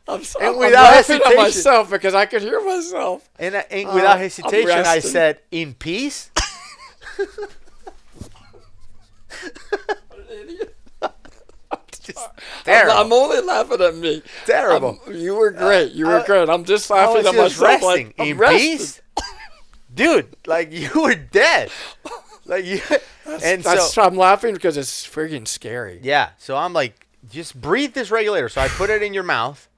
without laughing hesitation, at myself because I could hear myself. And without hesitation, I said, in peace? Terrible. I'm only laughing at me. Terrible. You were great. You were great. I'm just laughing at just myself. Resting. Like, I'm in rested. peace? Dude, like you were dead. Like you, I'm laughing because it's freaking scary. Yeah. So I'm like, just breathe this regulator. So I put it in your mouth,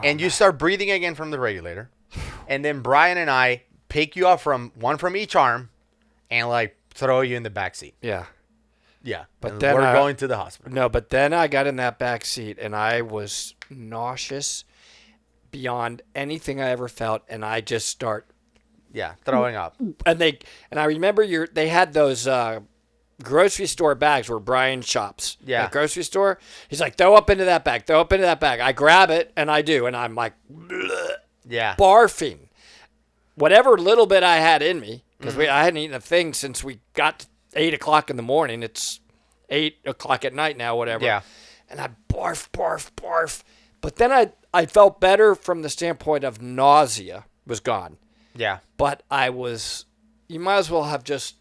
and you start breathing again from the regulator, and then Brian and I pick you up from each arm, and like throw you in the back seat. Yeah. Yeah. But and then we're going to the hospital. No, but then I got in that back seat and I was nauseous beyond anything I ever felt, and I just start. Yeah, throwing up. And I remember they had those grocery store bags where Brian shops. Yeah. At grocery store. He's like, throw up into that bag. Throw up into that bag. I grab it, and I do. And I'm like, Yeah. barfing. Whatever little bit I had in me, because I hadn't eaten a thing since we got to 8 o'clock in the morning. It's 8 o'clock at night now, whatever. Yeah. And I barf. But then I felt better from the standpoint of nausea was gone. Yeah. But you might as well have just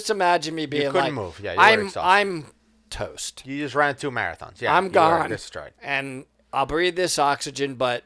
imagine me being couldn't like, move. Yeah, you were exhausted. I'm toast. You just ran 2 marathons. Yeah. I'm you were gone. destroyed. And I'll breathe this oxygen, but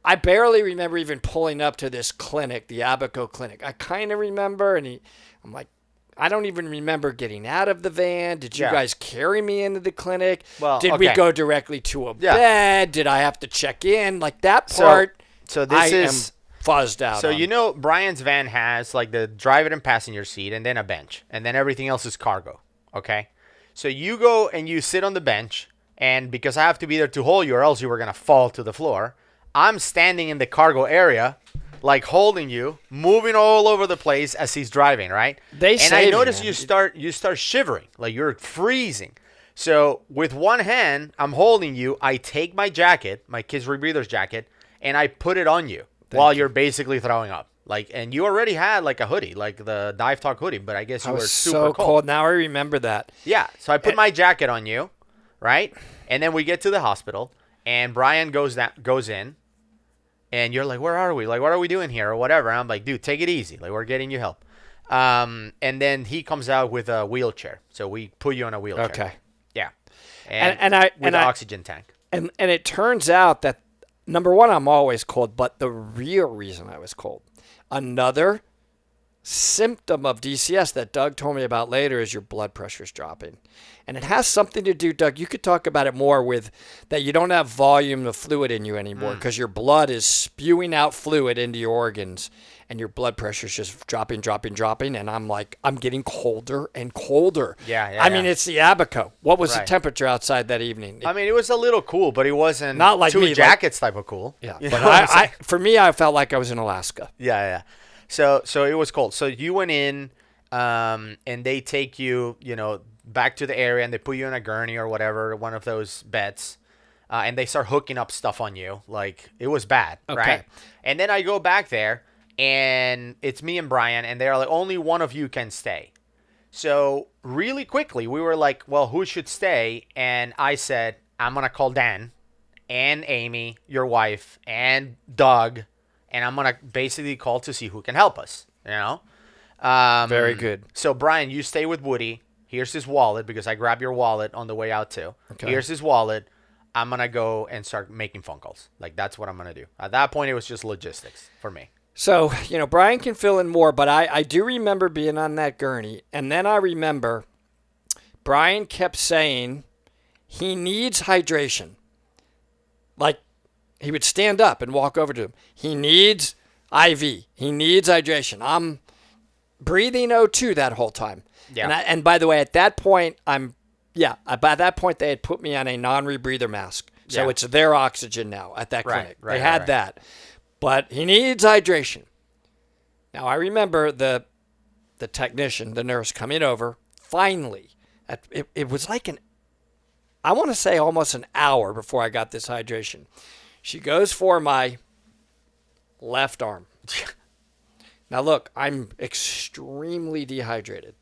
I barely remember even pulling up to this clinic, the Abaco clinic. I kind of remember, and I'm like, I don't even remember getting out of the van. Did you guys carry me into the clinic? Well, Did we go directly to a bed? Did I have to check in? Like that part, so this I is am fuzzed out So on. you know Brian's van has like the driver and passenger seat and then a bench. And then everything else is cargo. Okay? So you go and you sit on the bench, and because I have to be there to hold you or else you were going to fall to the floor, I'm standing in the cargo area, like holding you, moving all over the place as he's driving, right? And I notice you start shivering, like you're freezing. So with one hand, I'm holding you. I take my jacket, my kids' rebreathers jacket, and I put it on you while you're basically throwing up. Like, and you already had like a hoodie, like the Dive Talk hoodie, but I guess you were super cold. Now I remember that. Yeah. So I put my jacket on you, right? And then we get to the hospital, and Brian goes in. And you're like, where are we? Like, what are we doing here or whatever? And I'm like, dude, take it easy. Like, we're getting you help. And then he comes out with a wheelchair. So we put you on a wheelchair. Okay. Yeah. And with an oxygen tank. And it turns out that, number one, I'm always cold, but the real reason I was cold, another symptom of DCS that Doug told me about later is your blood pressure's dropping. And it has something to do, Doug, you could talk about it more with that you don't have volume of fluid in you anymore because your blood is spewing out fluid into your organs and your blood pressure's just dropping. And I'm like, I'm getting colder and colder. Yeah. I mean, it's the Abaco. What was the temperature outside that evening? I mean, it was a little cool, but it wasn't not like two jackets type of cool. Yeah. But for me, I felt like I was in Alaska. Yeah. So it was cold. So you went in, and they take you, back to the area, and they put you in a gurney or whatever, one of those beds, and they start hooking up stuff on you. Like, it was bad, right? And then I go back there, and it's me and Brian, and they're like, only one of you can stay. So really quickly, we were like, well, who should stay? And I said, I'm going to call Dan and Amy, your wife, and Doug, and I'm going to basically call to see who can help us, Very good. So, Brian, you stay with Woody. Here's his wallet, because I grabbed your wallet on the way out too. Okay. Here's his wallet. I'm going to go and start making phone calls. Like, that's what I'm going to do. At that point, it was just logistics for me. So, Brian can fill in more, but I do remember being on that gurney. And then I remember Brian kept saying he needs hydration. Like, he would stand up and walk over to him. He needs IV. He needs hydration. I'm breathing O2 that whole time. Yeah. And by the way, at that point, by that point, they had put me on a non-rebreather mask. So it's their oxygen now at that clinic. They had that. But he needs hydration. Now, I remember the technician, the nurse, coming over, finally. It was like I want to say almost an hour before I got this hydration. She goes for my left arm. Now, look, I'm extremely dehydrated.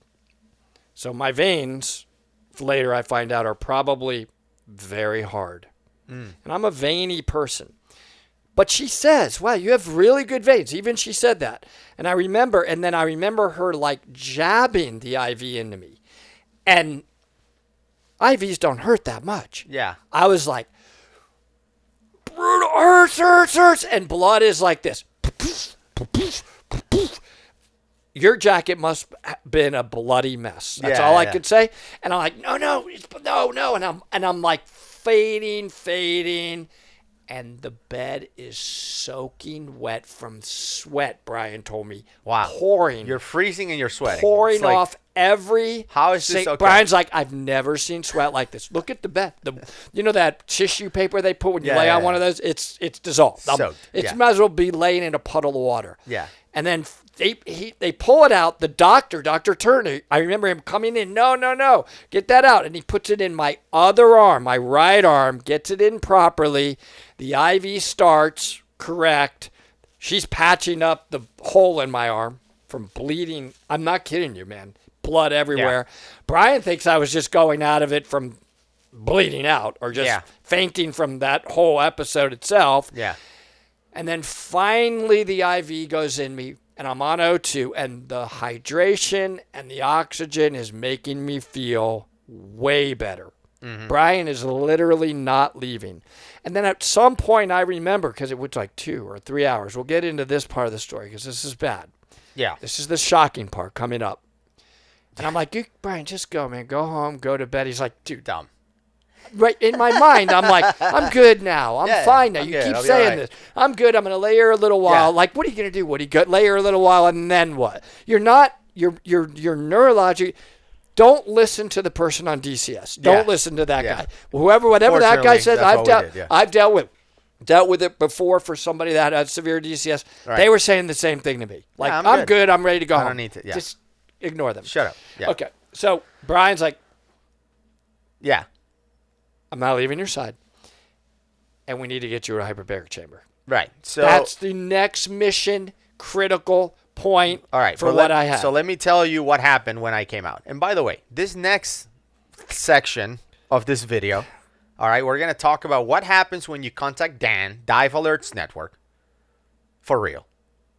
So my veins, later I find out, are probably very hard. And I'm a veiny person. But she says, wow, you have really good veins. Even she said that. And I remember her like jabbing the IV into me. And IVs don't hurt that much. Yeah. I was like, brutal, hurts. And blood is like this. Your jacket must have been a bloody mess. That's all I could say. And I'm like, no. And I'm like fading. And the bed is soaking wet from sweat, Brian told me. Wow. Pouring. You're freezing and you're sweating. Pouring like, off every... How is this okay? Brian's like, I've never seen sweat like this. Look at the bed. That tissue paper they put when you lay on one of those? It's dissolved. Soaked. It might as well be laying in a puddle of water. Yeah. And then they pull it out. The doctor, Dr. Turner, I remember him coming in. No, get that out. And he puts it in my other arm, my right arm, gets it in properly. The IV starts correct. She's patching up the hole in my arm from bleeding. I'm not kidding you, man. Blood everywhere. Yeah. Brian thinks I was just going out of it from bleeding out or just fainting from that whole episode itself. Yeah. And then finally the IV goes in me and I'm on O2 and the hydration and the oxygen is making me feel way better. Mm-hmm. Brian is literally not leaving. And then at some point I remember, because it was like 2 or 3 hours, we'll get into this part of the story because this is bad. Yeah. This is the shocking part coming up. And I'm like, Brian, just go, man. Go home, go to bed. He's like, dude, dumb. Right in my mind, I'm like, I'm good now. I'm fine now. You keep saying this. I'm good. I'm going to lay here a little while. Yeah. Like, what are you going to do? What are you going to lay here a little while and then what? You're neurologic. Don't listen to the person on DCS. Don't listen to that guy. Whatever that guy says, I've dealt with it before for somebody that had severe DCS. Right. They were saying the same thing to me. Like, I'm good. I'm ready to go home. I don't need to. Yeah. Just ignore them. Shut up. Yeah. Okay. So Brian's like, yeah. I'm not leaving your side, and we need to get you to a hyperbaric chamber. Right. So that's the next mission critical point for what I have. So let me tell you what happened when I came out. And by the way, this next section of this video, all right, we're going to talk about what happens when you contact Dan, Dive Alerts Network, for real.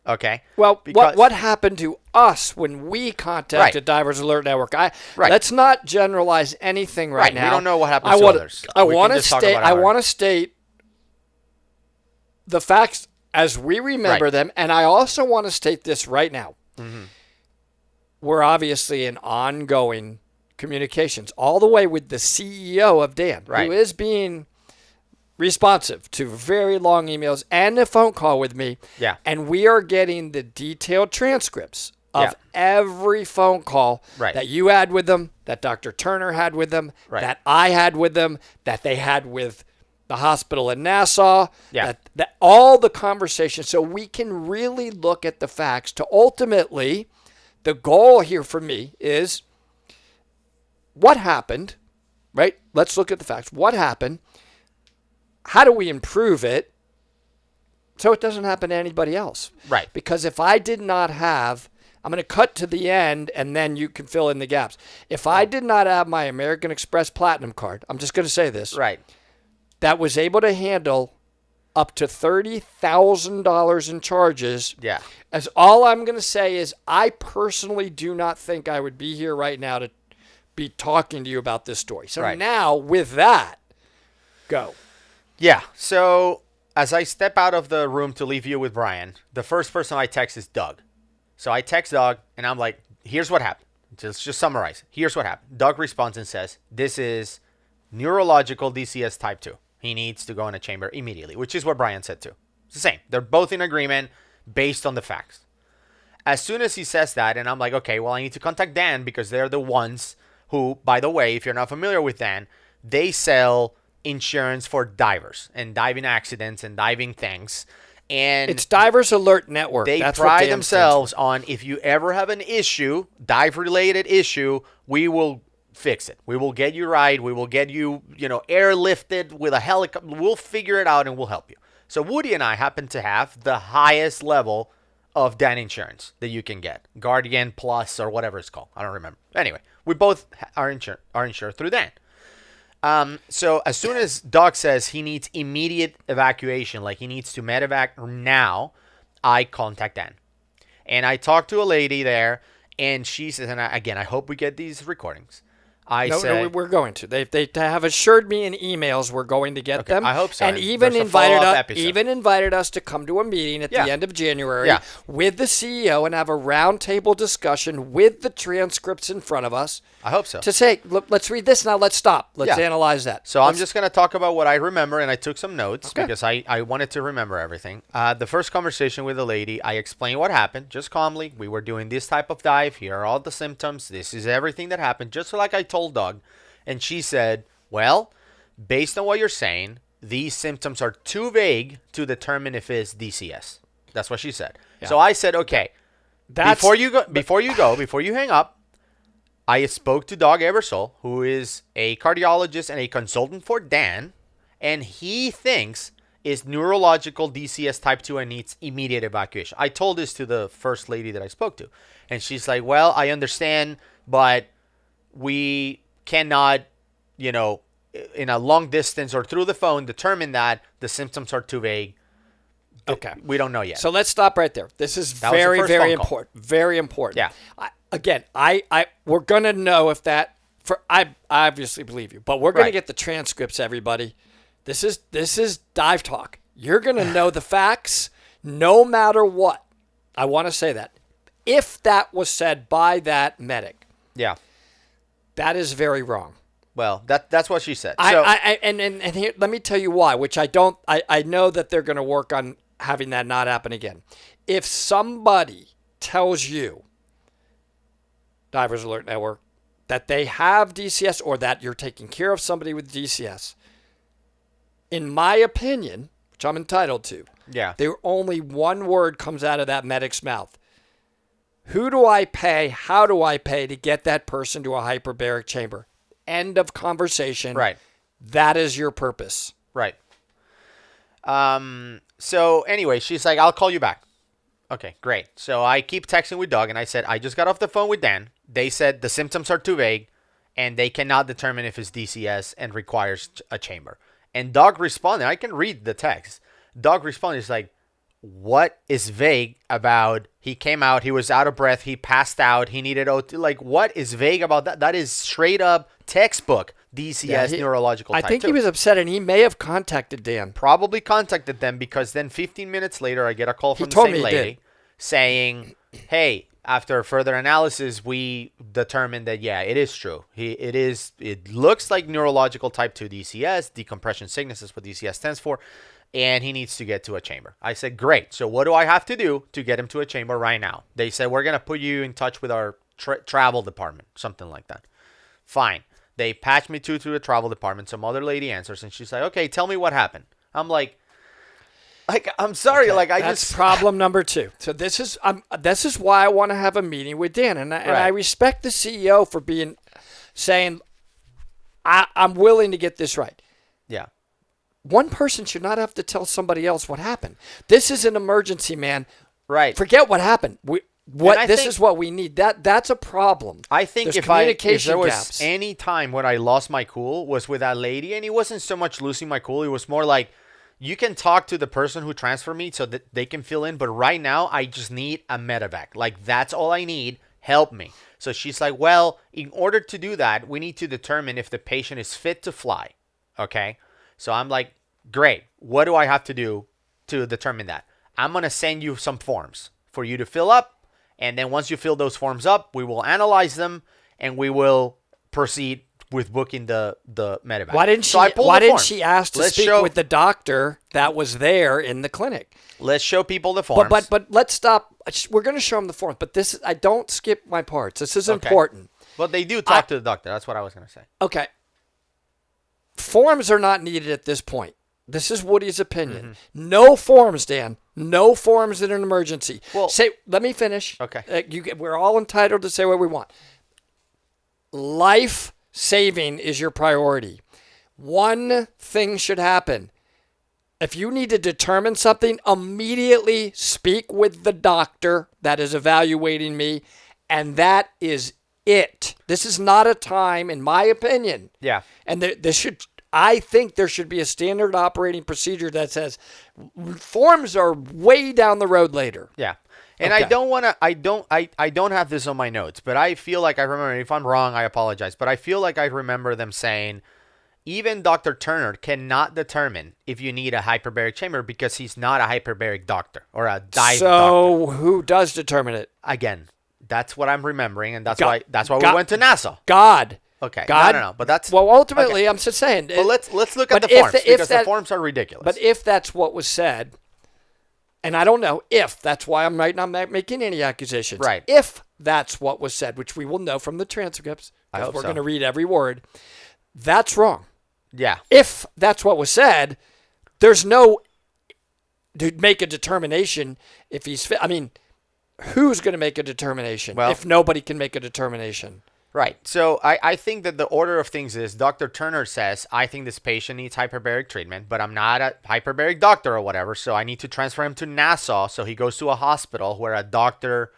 Okay. Well, what happened to us when we contacted Divers Alert Network? Let's not generalize anything right now. We don't know what happens to others. I want to state the facts as we remember them, and I also want to state this right now. Mm-hmm. We're obviously in ongoing communications, all the way with the CEO of Dan, who is being responsive to very long emails and a phone call with me. Yeah. And we are getting the detailed transcripts of every phone call that you had with them, that Dr. Turner had with them, that I had with them, that they had with the hospital in Nassau, that all the conversations. So we can really look at the facts to ultimately, the goal here for me is what happened, right? Let's look at the facts. What happened? How do we improve it so it doesn't happen to anybody else? Right. Because if I did not have, I'm going to cut to the end and then you can fill in the gaps. If I did not have my American Express Platinum card, I'm just going to say this. Right. That was able to handle up to $30,000 in charges. Yeah. As all I'm going to say is I personally do not think I would be here right now to be talking to you about this story. So now with that, go. Yeah, so as I step out of the room to leave you with Brian, the first person I text is Doug. So I text Doug, and I'm like, here's what happened. Just summarize. Here's what happened. Doug responds and says, this is neurological DCS type 2. He needs to go in a chamber immediately, which is what Brian said too. It's the same. They're both in agreement based on the facts. As soon as he says that, and I'm like, okay, well, I need to contact Dan because they're the ones who, by the way, if you're not familiar with Dan, they sell insurance for divers and diving accidents and diving things. And it's Divers Alert Network. They pride themselves on if you ever have an issue, dive-related issue, we will fix it. We will get you right. We will get you, airlifted with a helicopter. We'll figure it out and we'll help you. So Woody and I happen to have the highest level of Dan insurance that you can get. Guardian Plus or whatever it's called. I don't remember. Anyway, we both are insured through Dan. So as soon as Doc says he needs immediate evacuation, like he needs to medevac now, I contact Dan. And I talked to a lady there, and she says, and I hope we get these recordings. No, we're going to. They have assured me in emails we're going to get them. I hope so. And even invited us to come to a meeting at the end of January with the CEO and have a roundtable discussion with the transcripts in front of us. I hope so. To say, let's read this now. Let's stop. Let's analyze that. So I'm just going to talk about what I remember, and I took some notes because I wanted to remember everything. The first conversation with the lady, I explained what happened, just calmly. We were doing this type of dive. Here are all the symptoms. This is everything that happened, just like I told Doug. And she said, well, based on what you're saying, these symptoms are too vague to determine if it's DCS. That's what she said. Yeah. So I said, okay, Before you hang up, I spoke to Doug Ebersol, who is a cardiologist and a consultant for Dan, and he thinks it's neurological DCS type 2 and needs immediate evacuation. I told this to the first lady that I spoke to, and she's like, well, I understand, but we cannot, in a long distance or through the phone, determine that the symptoms are too vague. Okay. We don't know yet. So let's stop right there. This is very, very important. Very important. Yeah. We're going to know if that, I obviously believe you, but we're going to get the transcripts, everybody. This is dive talk. You're going to know the facts no matter what. I want to say that. If that was said by that medic. Yeah. That is very wrong. Well, that's what she said. And here, let me tell you why, which I know that they're going to work on having that not happen again. If somebody tells you, Divers Alert Network, that they have DCS or that you're taking care of somebody with DCS, in my opinion, which I'm entitled to, there only one word comes out of that medic's mouth. Who do I pay? How do I pay to get that person to a hyperbaric chamber? End of conversation. Right. That is your purpose. Right. So anyway, she's like, I'll call you back. Okay, great. So I keep texting with Doug, and I said, I just got off the phone with Dan. They said the symptoms are too vague, and they cannot determine if it's DCS and requires a chamber. And Doug responded. I can read the text. Doug responded. He's like, what is vague about he came out, he was out of breath, he passed out, he needed OT? Like, what is vague about that? That is straight up textbook DCS neurological type 2. I think he was upset, and he may have contacted Dan. Probably contacted them, because then 15 minutes later, I get a call from the same lady saying, hey, after further analysis, we determined that, it is true. It looks like neurological type 2 DCS, decompression sickness is what DCS stands for, and he needs to get to a chamber. I said, great. So what do I have to do to get him to a chamber right now? They said, we're going to put you in touch with our travel department, something like that. Fine. They patched me to the travel department. Some other lady answers, and she's like, okay, tell me what happened. I'm like, I'm sorry. Okay, that's problem number 2. So this is why I want to have a meeting with Dan. And I respect the CEO for saying, I'm willing to get this right. Yeah. One person should not have to tell somebody else what happened. This is an emergency, man. Right. Forget what happened. This is what we need. That's a problem. I think There's if there was gaps. any time when I lost my cool was with that lady, and it wasn't so much losing my cool. It was more like, you can talk to the person who transferred me so that they can fill in. But right now, I just need a medevac. Like, that's all I need. Help me. So she's like, well, in order to do that, we need to determine if the patient is fit to fly. Okay. So I'm like, great. What do I have to do to determine that? I'm going to send you some forms for you to fill up. And then once you fill those forms up, we will analyze them and we will proceed with booking the medevac. Why didn't she ask to speak with the doctor that was there in the clinic? Let's show people the forms. But let's stop. We're going to show them the forms. But I don't skip my parts. This is important. But they do talk to the doctor. That's what I was going to say. Okay. Forms are not needed at this point. This is Woody's opinion. Mm-hmm. No forms, Dan. No forms in an emergency. Well, let me finish. Okay. We're all entitled to say what we want. Life saving is your priority. One thing should happen. If you need to determine something, immediately speak with the doctor that is evaluating me, and that is it. This is not a time, in my opinion. Yeah. And I think there should be a standard operating procedure that says forms are way down the road later. Yeah. And okay. I don't have this on my notes, but I feel like I remember, if I'm wrong, I apologize, but I feel like I remember them saying even Dr. Turner cannot determine if you need a hyperbaric chamber because he's not a hyperbaric doctor or a dive doctor. So who does determine it? Again, that's what I'm remembering, and that's why we went to Nassau. God. Okay. God. No. But that's ultimately, okay. I'm just saying. Well, let's look at the forms because the forms are ridiculous. But if that's what was said, and I don't know if that's why I'm not making any accusations. Right. If that's what was said, which we will know from the transcripts, because we're going to read every word, that's wrong. Yeah. If that's what was said, there's no to make a determination if he's fit. I mean, who's going to make a determination if nobody can make a determination? Right. So I think that the order of things is Dr. Turner says, I think this patient needs hyperbaric treatment, but I'm not a hyperbaric doctor or whatever, so I need to transfer him to Nassau. So he goes to a hospital where a doctor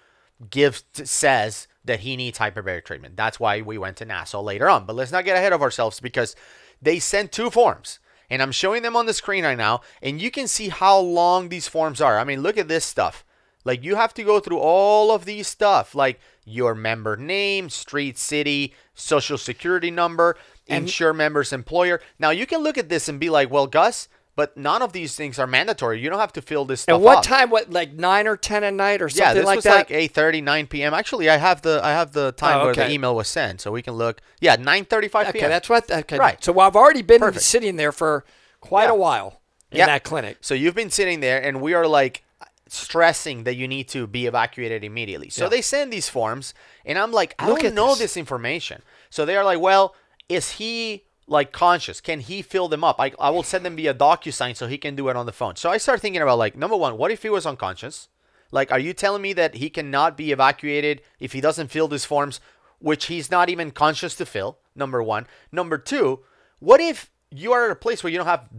says that he needs hyperbaric treatment. That's why we went to Nassau later on. But let's not get ahead of ourselves because they sent 2 forms. And I'm showing them on the screen right now, and you can see how long these forms are. I mean, look at this stuff. Like, you have to go through all of these stuff, like your member name, street, city, social security number, insure member's employer. Now, you can look at this and be like, well, Gus, but none of these things are mandatory. You don't have to fill this stuff And what up. time? What, like 9 or 10 at night or something like that? Yeah, this was like 8:30, 9 p.m. Actually, I have the time where the email was sent, so we can look. Yeah, 9:35 p.m. Okay, that's what. Okay. Right. So I've already been sitting there for quite a while in that clinic. So you've been sitting there, and we are like stressing that you need to be evacuated immediately. So they send these forms, and I'm like, I don't know this information. So they are like, well, is he like conscious? Can he fill them up? I will send them via DocuSign so he can do it on the phone. So I start thinking about, like, number one, what if he was unconscious? Like, are you telling me that he cannot be evacuated if he doesn't fill these forms, which he's not even conscious to fill? Number one. Number two, what if you are at a place where you don't have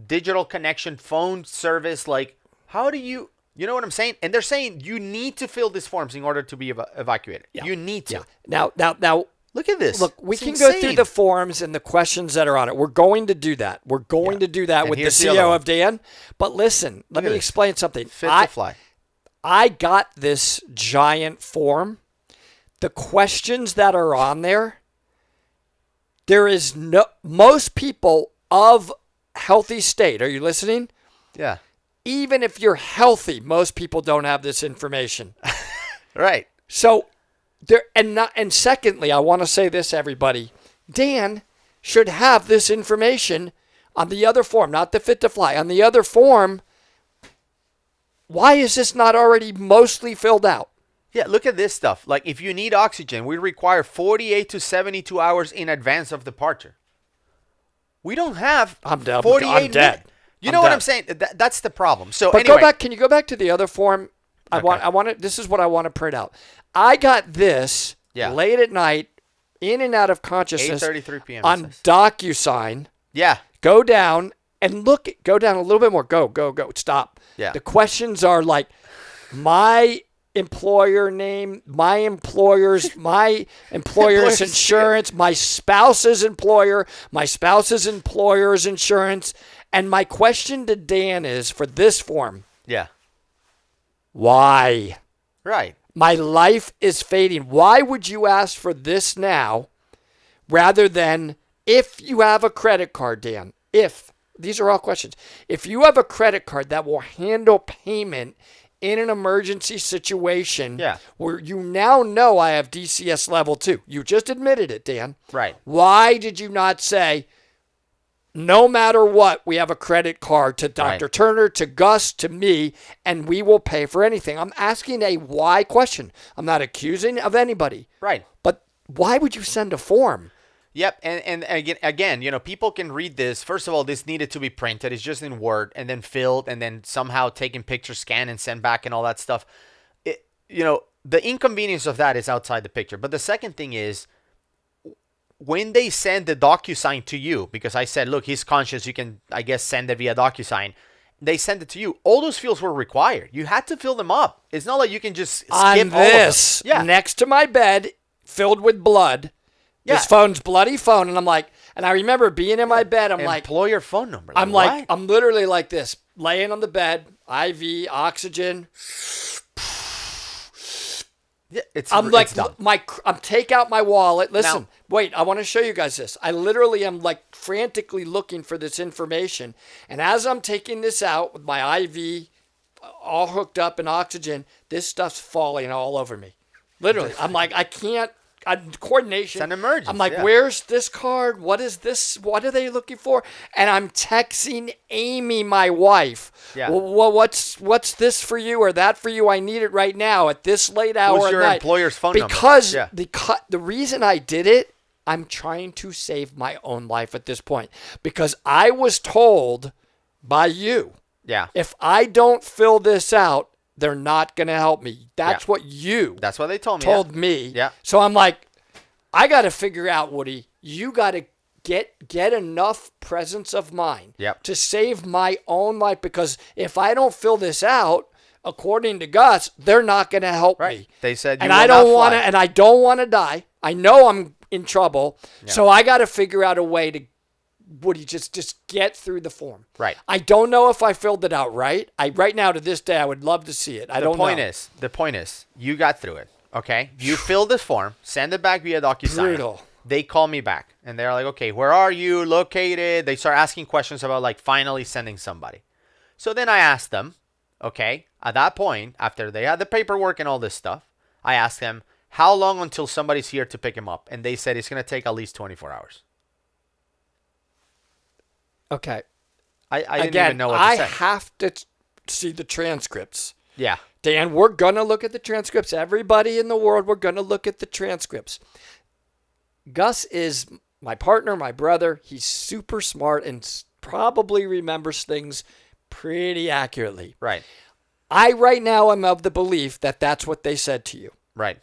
digital connection, phone service? Like, how do you... You know what I'm saying? And they're saying you need to fill these forms in order to be evacuated. Yeah. You need to. Yeah. Now, look at this. Look, we can go through the forms and the questions that are on it. We're going to do that. We're going to do that with the CO of Dan. But listen, let me explain something. Fit to fly. I got this giant form. The questions that are on there, most people of healthy state. Are you listening? Yeah. Even if you're healthy, most people don't have this information. Right. So, and secondly, I want to say this, everybody. Dan should have this information on the other form, not the Fit to Fly. On the other form, why is this not already mostly filled out? Yeah, look at this stuff. Like, if you need oxygen, we require 48 to 72 hours in advance of departure. We don't have 48 I'm dead. You know what I'm saying? That's the problem. So but anyway, can you go back to the other form? I want this is what I want to print out. I got this late at night, in and out of consciousness, 8:33 p.m. on DocuSign. Yeah. Go down and look. Go down a little bit more. Go. Stop. Yeah. The questions are like my employer name, my employer's insurance, my spouse's employer, my spouse's employer's insurance. And my question to Dan is, for this form, why? Right. My life is fading. Why would you ask for this now rather than if you have a credit card, Dan? These are all questions. If you have a credit card that will handle payment in an emergency situation where you now know I have DCS level 2. You just admitted it, Dan. Right. Why did you not say, no matter what, we have a credit card to Dr. Turner, to Gus, to me, and we will pay for anything? I'm asking a why question. I'm not accusing of anybody. Right. But why would you send a form? Yep. And again, you know, people can read this. First of all, this needed to be printed. It's just in Word and then filled and then somehow taken picture, scan, and send back and all that stuff. The inconvenience of that is outside the picture. But the second thing is, when they send the DocuSign to you, because I said, look, he's conscious, you can, I guess, send it via DocuSign. They send it to you. All those fields were required. You had to fill them up. It's not like you can just skip all of them. Next to my bed, filled with blood. This phone's bloody phone. And I'm like, and I remember being in my bed, I'm like. Employer phone number. I'm literally like this, laying on the bed, IV, oxygen. Yeah, I'm take out my wallet. Listen, wait, I want to show you guys this. I literally am like frantically looking for this information. And as I'm taking this out with my IV all hooked up in oxygen, this stuff's falling all over me. Literally. I'm like, I can't. Coordination. It's an emergency. I'm like, where's this card? What is this? What are they looking for? And I'm texting Amy, my wife. Yeah. Well, what's this for you or that for you? I need it right now at this late hour. What's your employer's phone number? Because the reason I did it, I'm trying to save my own life at this point. Because I was told by you, if I don't fill this out, they're not going to help me. That's what you That's what they told me. told me. Yeah. So I'm like, I got to figure out, Woody, you got to get enough presence of mind to save my own life, because if I don't fill this out, according to Gus, they're not going to help me. They said, and I don't want to, and I don't want to die. I know I'm in trouble, so I got to figure out a way to, Woody, just get through the form. Right. I don't know if I filled it out right. Right now to this day, I would love to see it. I don't know. The point is, you got through it. Okay, you filled this form, send it back via DocuSign. Brutal. They call me back, and they're like, okay, where are you located? They start asking questions about, like, finally sending somebody. So then I asked them, okay, at that point, after they had the paperwork and all this stuff, I asked them, how long until somebody's here to pick him up? And they said it's going to take at least 24 hours. Okay. I didn't even know what to say. I have to see the transcripts. Yeah. Dan, we're going to look at the transcripts. Everybody in the world, we're going to look at the transcripts. Gus is my partner, my brother. He's super smart and probably remembers things pretty accurately. Right. I right now am of the belief that that's what they said to you. Right.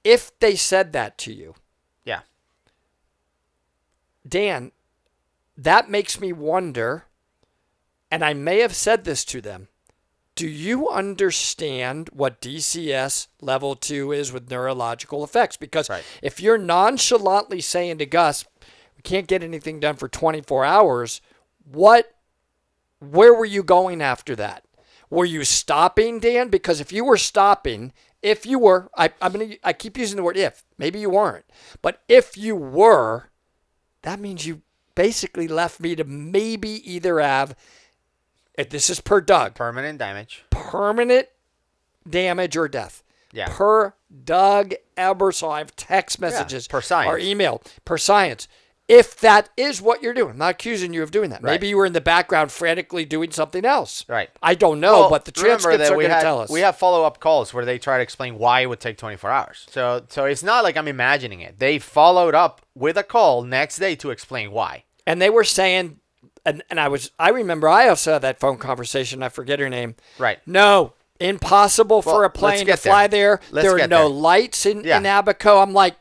If they said that to you, yeah, Dan, that makes me wonder, and I may have said this to them, do you understand what DCS level 2 is with neurological effects? Because if you're nonchalantly saying to Gus, we can't get anything done for 24 hours, where were you going after that? Were you stopping, Dan? Because if you were stopping, I keep using the word if, maybe you weren't, but if you were, that means you basically left me to maybe either have, if this is per Doug, permanent damage or death. Yeah. Per Doug Ebersol, I have text messages per science. or email, per science. If that is what you're doing, I'm not accusing you of doing that. Right. Maybe you were in the background frantically doing something else. Right. I don't know, but the transcripts are we going to tell us. We have follow-up calls where they try to explain why it would take 24 hours. So it's not like I'm imagining it. They followed up with a call next day to explain why. And they were saying, and I remember I also had that phone conversation. I forget her name. Right. No, impossible for a plane to fly there. There are no lights in Abaco. I'm like,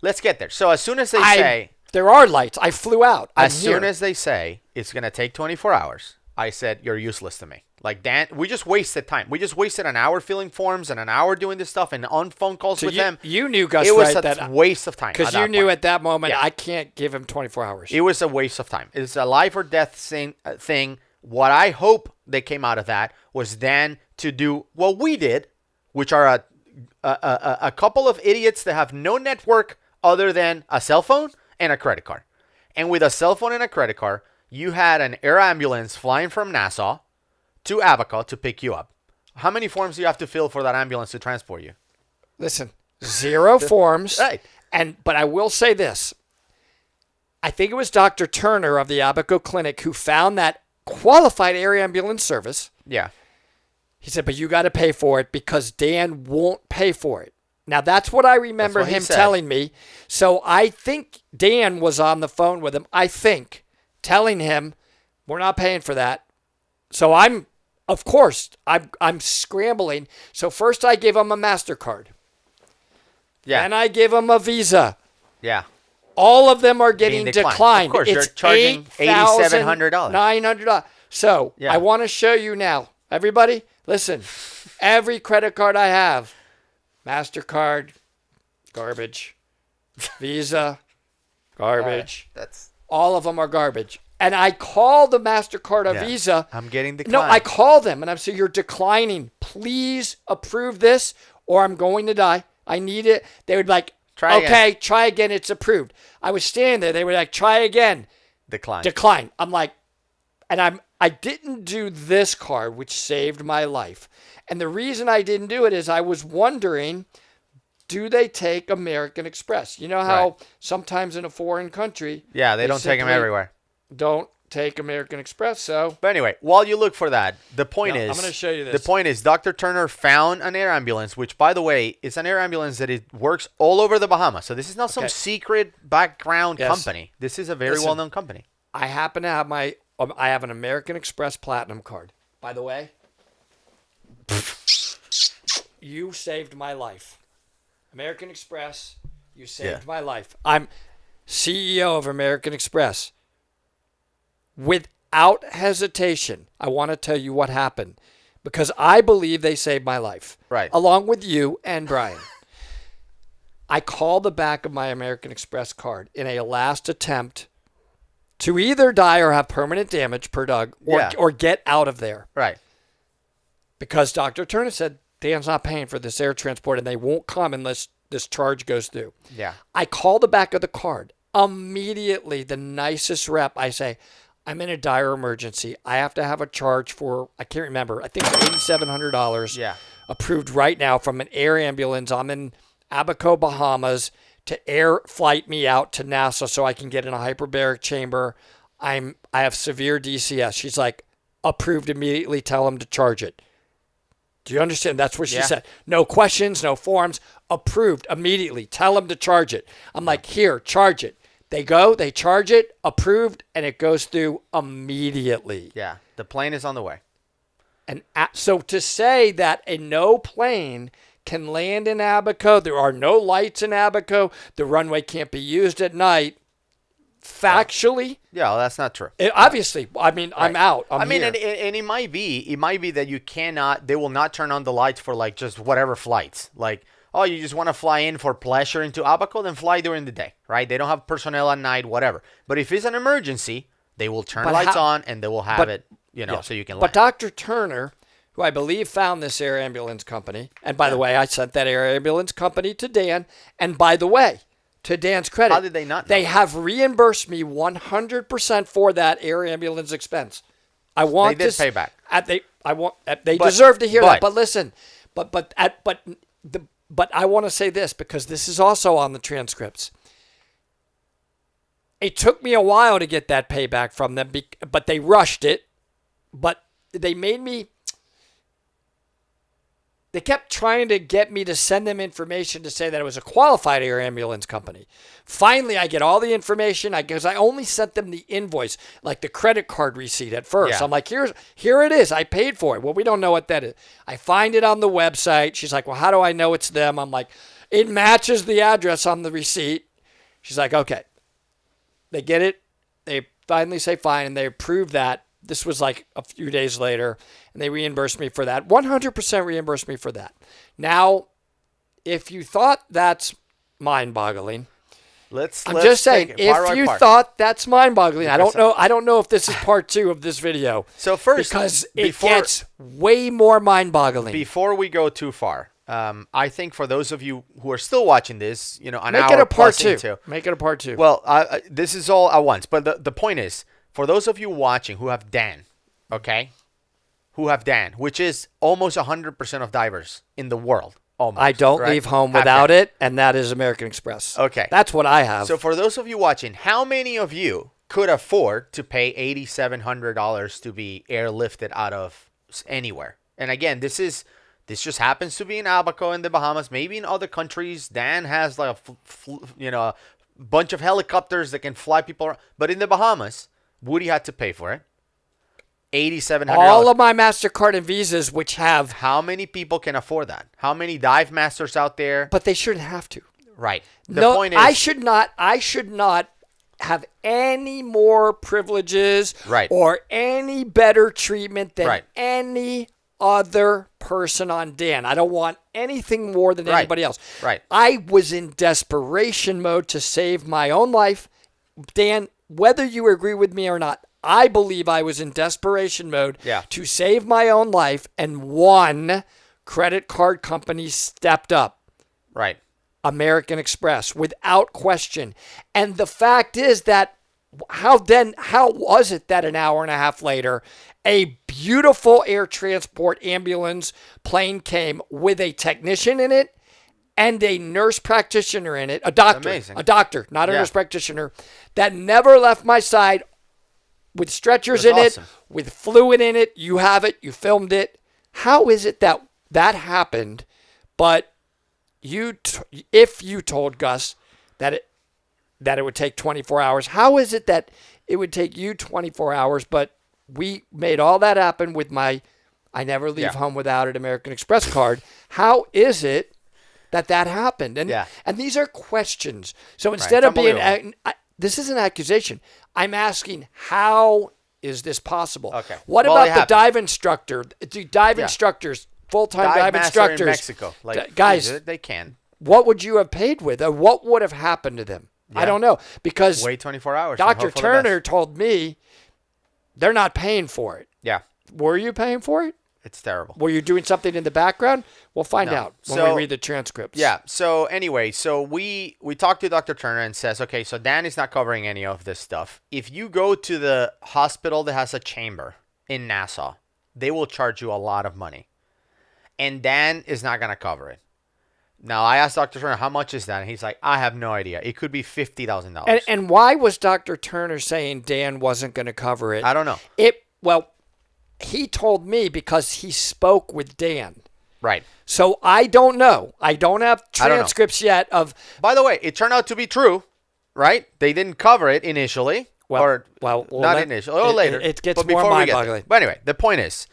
let's get there. So as soon as they say there are lights, I flew out. As soon as they say it's going to take 24 hours, I said, you're useless to me. Like, Dan, we just wasted time. We just wasted an hour filling forms and an hour doing this stuff and on phone calls with them. You knew, Gus, it was a waste of time. Because you knew at that moment, I can't give him 24 hours. It was a waste of time. It's a life or death thing. What I hope they came out of that was then to do what we did, which are a couple of idiots that have no network other than a cell phone and a credit card. And with a cell phone and a credit card, you had an air ambulance flying from Nassau to Abaco to pick you up. How many forms do you have to fill for that ambulance to transport you? Listen, 0 forms. Right. But I will say this. I think it was Dr. Turner of the Abaco Clinic who found that qualified air ambulance service. Yeah. He said, but you got to pay for it because Dan won't pay for it. Now, that's what I remember him telling me. So I think Dan was on the phone with him, telling him, we're not paying for that. So I'm scrambling. So first I give him a MasterCard. Yeah. Then I give him a Visa. Yeah. All of them are getting declined. Of course, it's you're charging $8,700. $900. So I want to show you now. Everybody, listen. Every credit card I have, MasterCard, garbage. Visa, garbage. All of them are garbage. And I call the MasterCard or Visa. I'm getting declined. No, I call them and I'm saying, you're declining. Please approve this or I'm going to die. I need it. They would be like, try again. It's approved. I was standing there. They were like, try again. Decline. I'm like, and I didn't do this card, which saved my life. And the reason I didn't do it is I was wondering, do they take American Express? You know how sometimes in a foreign country, they don't take them everywhere. Don't take American Express. So, but anyway, while you look for that, the point is, I'm going to show you this. The point is, Dr. Turner found an air ambulance, which, by the way, is an air ambulance that it works all over the Bahamas. So this is not some secret background company. This is a very well-known company. I happen to have I have an American Express Platinum card. By the way, you saved my life. American Express, you saved my life. I'm CEO of American Express. Without hesitation, I want to tell you what happened because I believe they saved my life. Right. Along with you and Brian. I called the back of my American Express card in a last attempt to either die or have permanent damage per dog or get out of there. Right. Because Dr. Turner said Dan's not paying for this air transport and they won't come unless this charge goes through. Yeah. I call the back of the card. Immediately, the nicest rep, I say, I'm in a dire emergency. I have to have a charge for, I can't remember, I think it's $8,700 approved right now from an air ambulance. I'm in Abaco, Bahamas, to air flight me out to Nassau so I can get in a hyperbaric chamber. I have severe DCS. She's like, approved immediately. Tell him to charge it. Do you understand? That's what she said. No questions, no forms. Approved immediately. Tell him to charge it. I'm like, here, charge it. They go, they charge it, approved, and it goes through immediately. Yeah. The plane is on the way. And so to say that no plane can land in Abaco, there are no lights in Abaco, the runway can't be used at night, factually. Yeah, well, that's not true. Obviously, I mean, I'm out. And it might be that you cannot, they will not turn on the lights for like just whatever flights. Like, oh, you just want to fly in for pleasure into Abaco, then fly during the day, right? They don't have personnel at night, whatever. But if it's an emergency, they will turn lights on and they will have it, so you can land. But Dr. Turner, who I believe found this air ambulance company, and by the way, I sent that air ambulance company to Dan, and by the way, to Dan's credit, how did they not know? They have reimbursed me 100% for that air ambulance expense. I want they did pay back. They deserve to hear that. But listen, but I want to say this because this is also on the transcripts. It took me a while to get that payback from them, but they rushed it. But they made me. They kept trying to get me to send them information to say that it was a qualified air ambulance company. Finally, I get all the information because I only sent them the invoice, like the credit card receipt at first. Yeah. I'm like, here it is. I paid for it. Well, we don't know what that is. I find it on the website. She's like, well, how do I know it's them? I'm like, it matches the address on the receipt. She's like, okay. They get it. They finally say fine, and they approve that. This was like a few days later, and they reimbursed me for that. 100% reimbursed me for that. Now, if you thought that's mind-boggling, I'm just saying, if you thought that's mind-boggling, I don't know if this is part 2 of this video. So first, because it gets way more mind-boggling. Before we go too far, I think for those of you who are still watching this, an Make hour it a part plus 2. into, Make it a part 2. Well, this is all at once, but the point is, for those of you watching who have Dan, okay, which is almost 100% of divers in the world. Almost, I don't leave home without it, and that is American Express. Okay. That's what I have. So for those of you watching, how many of you could afford to pay $8,700 to be airlifted out of anywhere? And again, this just happens to be in Abaco in the Bahamas. Maybe in other countries, Dan has like a bunch of helicopters that can fly people around. But in the Bahamas, Woody had to pay for it. $8,700. All of my MasterCard and Visas, which have... How many people can afford that? How many dive masters out there? But they shouldn't have to. Right. The point is... I should not have any more privileges or any better treatment than any other person on Dan. I don't want anything more than anybody else. Right. I was in desperation mode to save my own life. Dan, whether you agree with me or not, I believe I was in desperation mode to save my own life, and one credit card company stepped up. Right. American Express, without question. And the fact is that how was it that an hour and a half later, a beautiful air transport ambulance plane came with a technician in it and a nurse practitioner in it, a doctor, not a nurse practitioner, that never left my side, with stretchers in it, with fluid in it. You have it. You filmed it. How is it that happened? But if you told Gus that it would take 24 hours, how is it that it would take you 24 hours? But we made all that happen with my I never leave Yeah. home without an American Express card. How is it that happened? And and these are questions. So instead of being, this is an accusation. I'm asking, how is this possible? Okay. What Well, about the dive instructor? Do dive instructors, full-time dive master instructors, in Mexico, like guys, they can what would you have paid with? Or what would have happened to them? I don't know, because wait 24 hours. Dr. Turner told me they're not paying for it. Yeah. Were you paying for it? It's terrible. Were you doing something in the background? We'll find out when we read the transcripts. Yeah. So anyway, we talked to Dr. Turner and says, okay, so Dan is not covering any of this stuff. If you go to the hospital that has a chamber in Nassau, they will charge you a lot of money. And Dan is not going to cover it. Now, I asked Dr. Turner, how much is that? And he's like, I have no idea. It could be $50,000. And why was Dr. Turner saying Dan wasn't going to cover it? I don't know. Well, he told me because he spoke with Dan. Right. So I don't know. I don't have transcripts yet of... By the way, it turned out to be true, right? They didn't cover it initially. Not initially. Or later. It gets more mind-boggling. But anyway, the point is,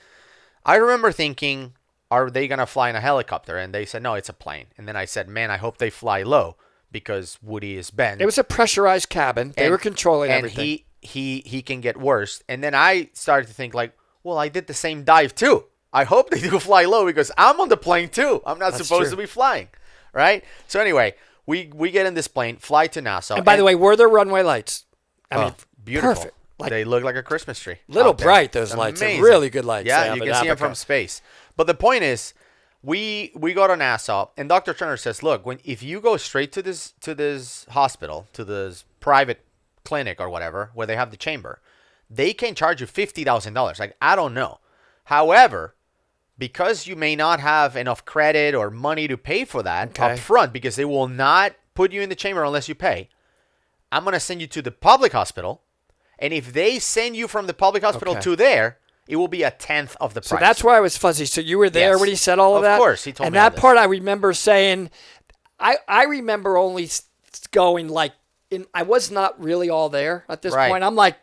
I remember thinking, are they going to fly in a helicopter? And they said, no, it's a plane. And then I said, man, I hope they fly low because Woody is bent. It was a pressurized cabin. They were controlling everything. And he can get worse. And then I started to think like, well, I did the same dive too. I hope they do fly low because I'm on the plane too. I'm not supposed to be flying, right? So anyway, we get in this plane, fly to Nassau. And by the way, were there runway lights? I mean, beautiful. Perfect. They look like a Christmas tree. Little bright, those lights. Are really good lights. Yeah, you can see them from space. But the point is, we go to Nassau, and Dr. Turner says, look, if you go straight to this hospital, to this private clinic or whatever, where they have the chamber, they can charge you $50,000. Like, I don't know. However, because you may not have enough credit or money to pay for that up front, because they will not put you in the chamber unless you pay, I'm going to send you to the public hospital. And if they send you from the public hospital to there, it will be a tenth of the price. So that's why I was fuzzy. So you were there when he said all of that? Of course, he told me and that part I remember saying, I remember only going like, I was not really all there at this point. I'm like,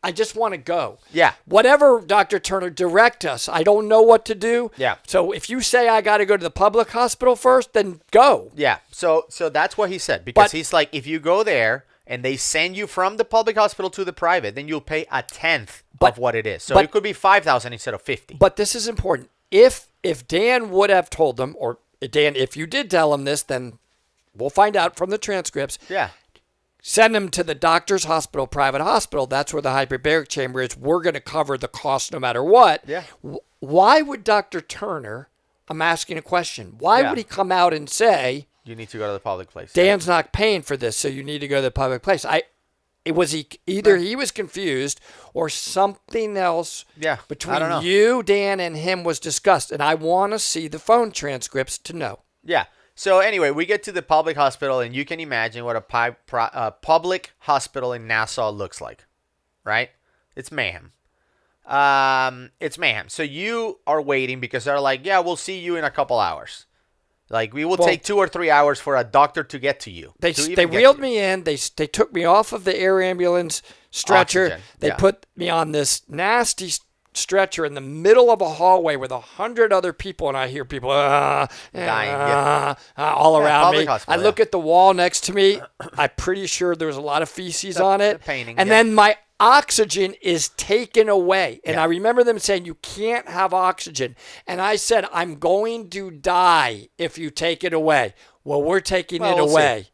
I just want to go. Yeah. Whatever, Dr. Turner, direct us. I don't know what to do. Yeah. So if you say I got to go to the public hospital first, then go. Yeah. So that's what he said. Because he's like, if you go there and they send you from the public hospital to the private, then you'll pay a tenth of what it is. So it could be $5,000 instead of $50,000. But this is important. If Dan would have told them, or Dan, if you did tell him this, then we'll find out from the transcripts. Yeah. Send them to the doctor's hospital, private hospital. That's where the hyperbaric chamber is. We're going to cover the cost no matter what. Yeah. Why would Dr. Turner, I'm asking a question, why would he come out and say, you need to go to the public place. Dan's not paying for this, so you need to go to the public place? Either he was confused or something else between you, Dan, and him was discussed. And I want to see the phone transcripts to know. Yeah. So anyway, we get to the public hospital, and you can imagine what a public hospital in Nassau looks like, right? It's mayhem. It's mayhem. So you are waiting because they're like, yeah, we'll see you in a couple hours. Like, we will take 2 or 3 hours for a doctor to get to you. They wheeled me in. They took me off of the air ambulance stretcher. Oxygen. They put me on this nasty stretcher in the middle of a hallway with 100 other people, and I hear people dying all around me. I look at the wall next to me. I'm pretty sure there was a lot of feces on it. And then my oxygen is taken away. And I remember them saying, you can't have oxygen. And I said, I'm going to die if you take it away. Well, we're taking it away.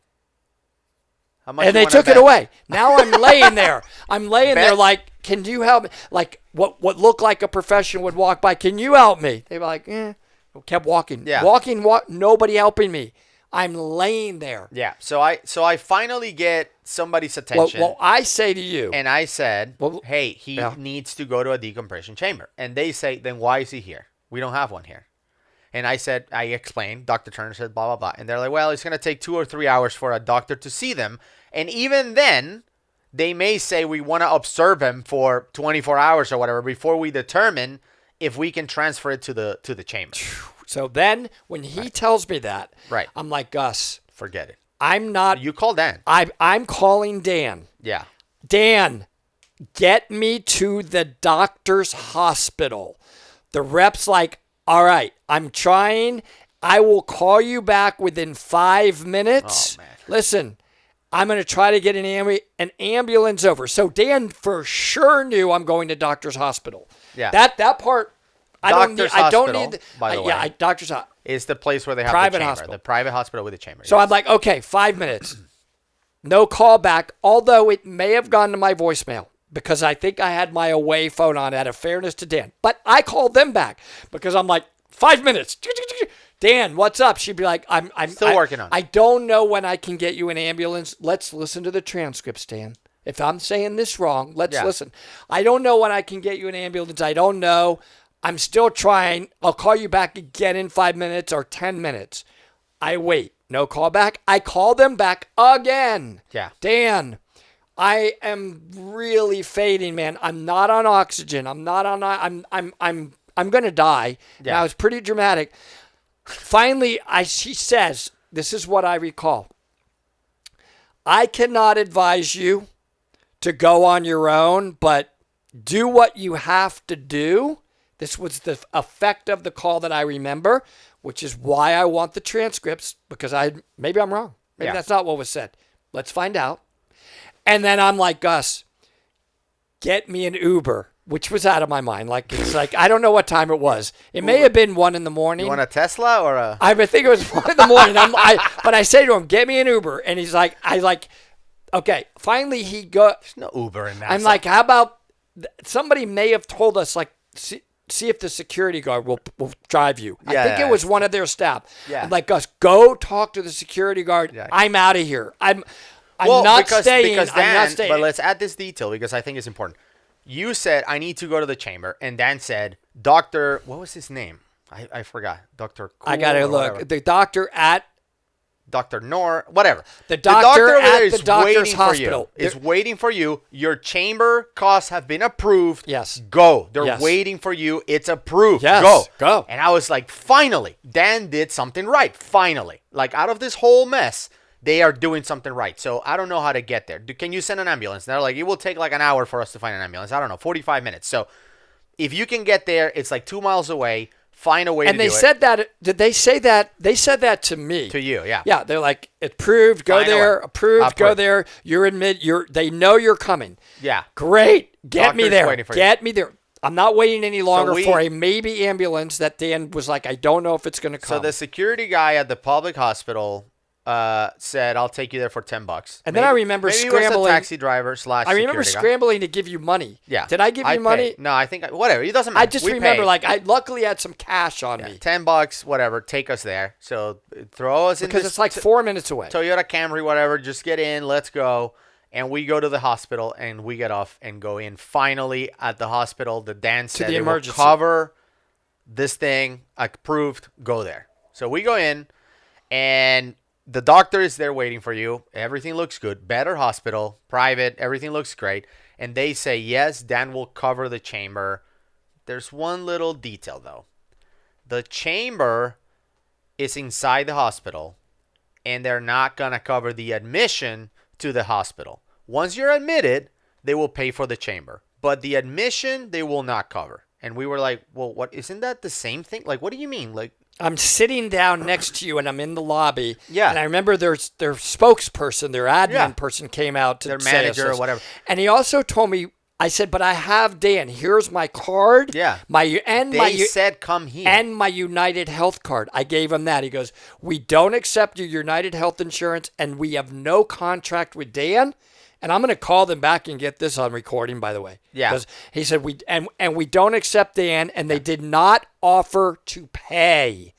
And they took it away. Now I'm laying there. There like, can you help me? Like what looked like a professional would walk by. Can you help me? They were like, kept walking. Yeah. Walking, nobody helping me. I'm laying there. Yeah. So I finally get somebody's attention. Well, I say to you. And I said, hey, he needs to go to a decompression chamber. And they say, then why is he here? We don't have one here. And I explained, Dr. Turner said, blah, blah, blah. And they're like, well, it's going to take 2 or 3 hours for a doctor to see them. And even then, they may say we want to observe him for 24 hours or whatever before we determine if we can transfer it to the chamber. So then when he tells me that, I'm like, Gus. Forget it. I'm not. You call Dan. I'm calling Dan. Yeah. Dan, get me to the doctor's hospital. The rep's like, all right, I'm trying. I will call you back within 5 minutes. Oh, man. Listen, I'm going to try to get an ambulance over. So Dan for sure knew I'm going to doctor's hospital. Yeah. That part, I don't need. By the way, yeah, doctor's hospital is the place where they have private the chamber, hospital. the private hospital with the chamber. So yes. I'm like, okay, 5 minutes. No call back, although it may have gone to my voicemail because I think I had my away phone on out of fairness to Dan. But I called them back because I'm like, 5 minutes. Dan, what's up? She'd be like, I'm still working on it. I don't know when I can get you an ambulance. Let's listen to the transcripts, Dan. If I'm saying this wrong, let's listen. I don't know when I can get you an ambulance. I don't know. I'm still trying. I'll call you back again in 5 minutes or 10 minutes. I wait. No call back. I call them back again. Yeah. Dan, I am really fading, man. I'm not on oxygen. I'm not on. I'm going to die. Yeah. Now, it's pretty dramatic. Finally, she says, this is what I recall. I cannot advise you to go on your own, but do what you have to do. This was the effect of the call that I remember, which is why I want the transcripts, because maybe I'm wrong. Maybe that's not what was said. Let's find out. And then I'm like, Gus, get me an Uber, which was out of my mind. It's like, I don't know what time it was. It may have been 1 in the morning. You want a Tesla or a? I think it was 1 in the morning. But I say to him, get me an Uber. And he's like, okay. Finally, he go. There's no Uber in that. I'm like, how about somebody may have told us, like, see if the security guard will drive you. I think it was one of their staff. Yeah. I'm like, Gus, go talk to the security guard. Yeah. I'm out of here. I'm not staying. Because I'm not Dan, staying. but let's add this detail because I think it's important. You said, I need to go to the chamber. And Dan said, Dr. What was his name? I forgot. Dr. Cool I got to look. Whatever. The doctor at Dr. Nor, whatever. The doctor over there at is the doctor's waiting hospital. For you. Is waiting for you. Your chamber costs have been approved. Yes. Go. They're Yes. waiting for you. It's approved. Yes. Go. And I was like, finally, Dan did something right. Finally. Like, out of this whole mess, they are doing something right. So I don't know how to get there. Can you send an ambulance? And they're like, it will take like an hour for us to find an ambulance. I don't know, 45 minutes. So if you can get there, it's like 2 miles away. Find a way to do it. And they said that. Did they say that? They said that to me. To you, yeah. Yeah, they're like, approved, go Find a there. way. Approved, go Approved. there. They know you're coming. Yeah. Great. Get me Doctor's there. waiting for you. Get me there. I'm not waiting any longer we- for a maybe ambulance that Dan was like, I don't know if it's going to come. So the security guy at the public hospital said, I'll take you there for $10. And then I remember maybe he was scrambling. a taxi driver / I remember security guy. scrambling to give you money. Yeah. Did I give you money? paid. No, I think whatever. It doesn't matter. I just We remember, paid. like, I luckily had some cash on me. $10, whatever. Take us there. So throw us in Because this it's like 4 minutes away. Toyota Camry, whatever. Just get in. Let's go. And we go to the hospital and we get off and go in. Finally, at the hospital, the Dan said the it will emergency. cover this thing. Approved. Go there. So we go in and the doctor is there waiting for you. Everything looks good. Better hospital, private. Everything looks great. And they say, yes, Dan will cover the chamber. There's one little detail, though. The chamber is inside the hospital, and they're not going to cover the admission to the hospital. Once you're admitted, they will pay for the chamber. But the admission, they will not cover. And we were like, well, what? Isn't that the same thing? Like, what do you mean? Like, I'm sitting down next to you, and I'm in the lobby. Yeah. And I remember their spokesperson, their admin person came out to their say manager this. or whatever. And he also told me, I said, but I have Dan. Here's my card. Yeah. They said, come here. And my United Health card. I gave him that. He goes, we don't accept your United Health insurance, and we have no contract with Dan. And I'm going to call them back and get this on recording, by the way. Yeah. Because he said, we don't accept Dan, and they did not offer to pay.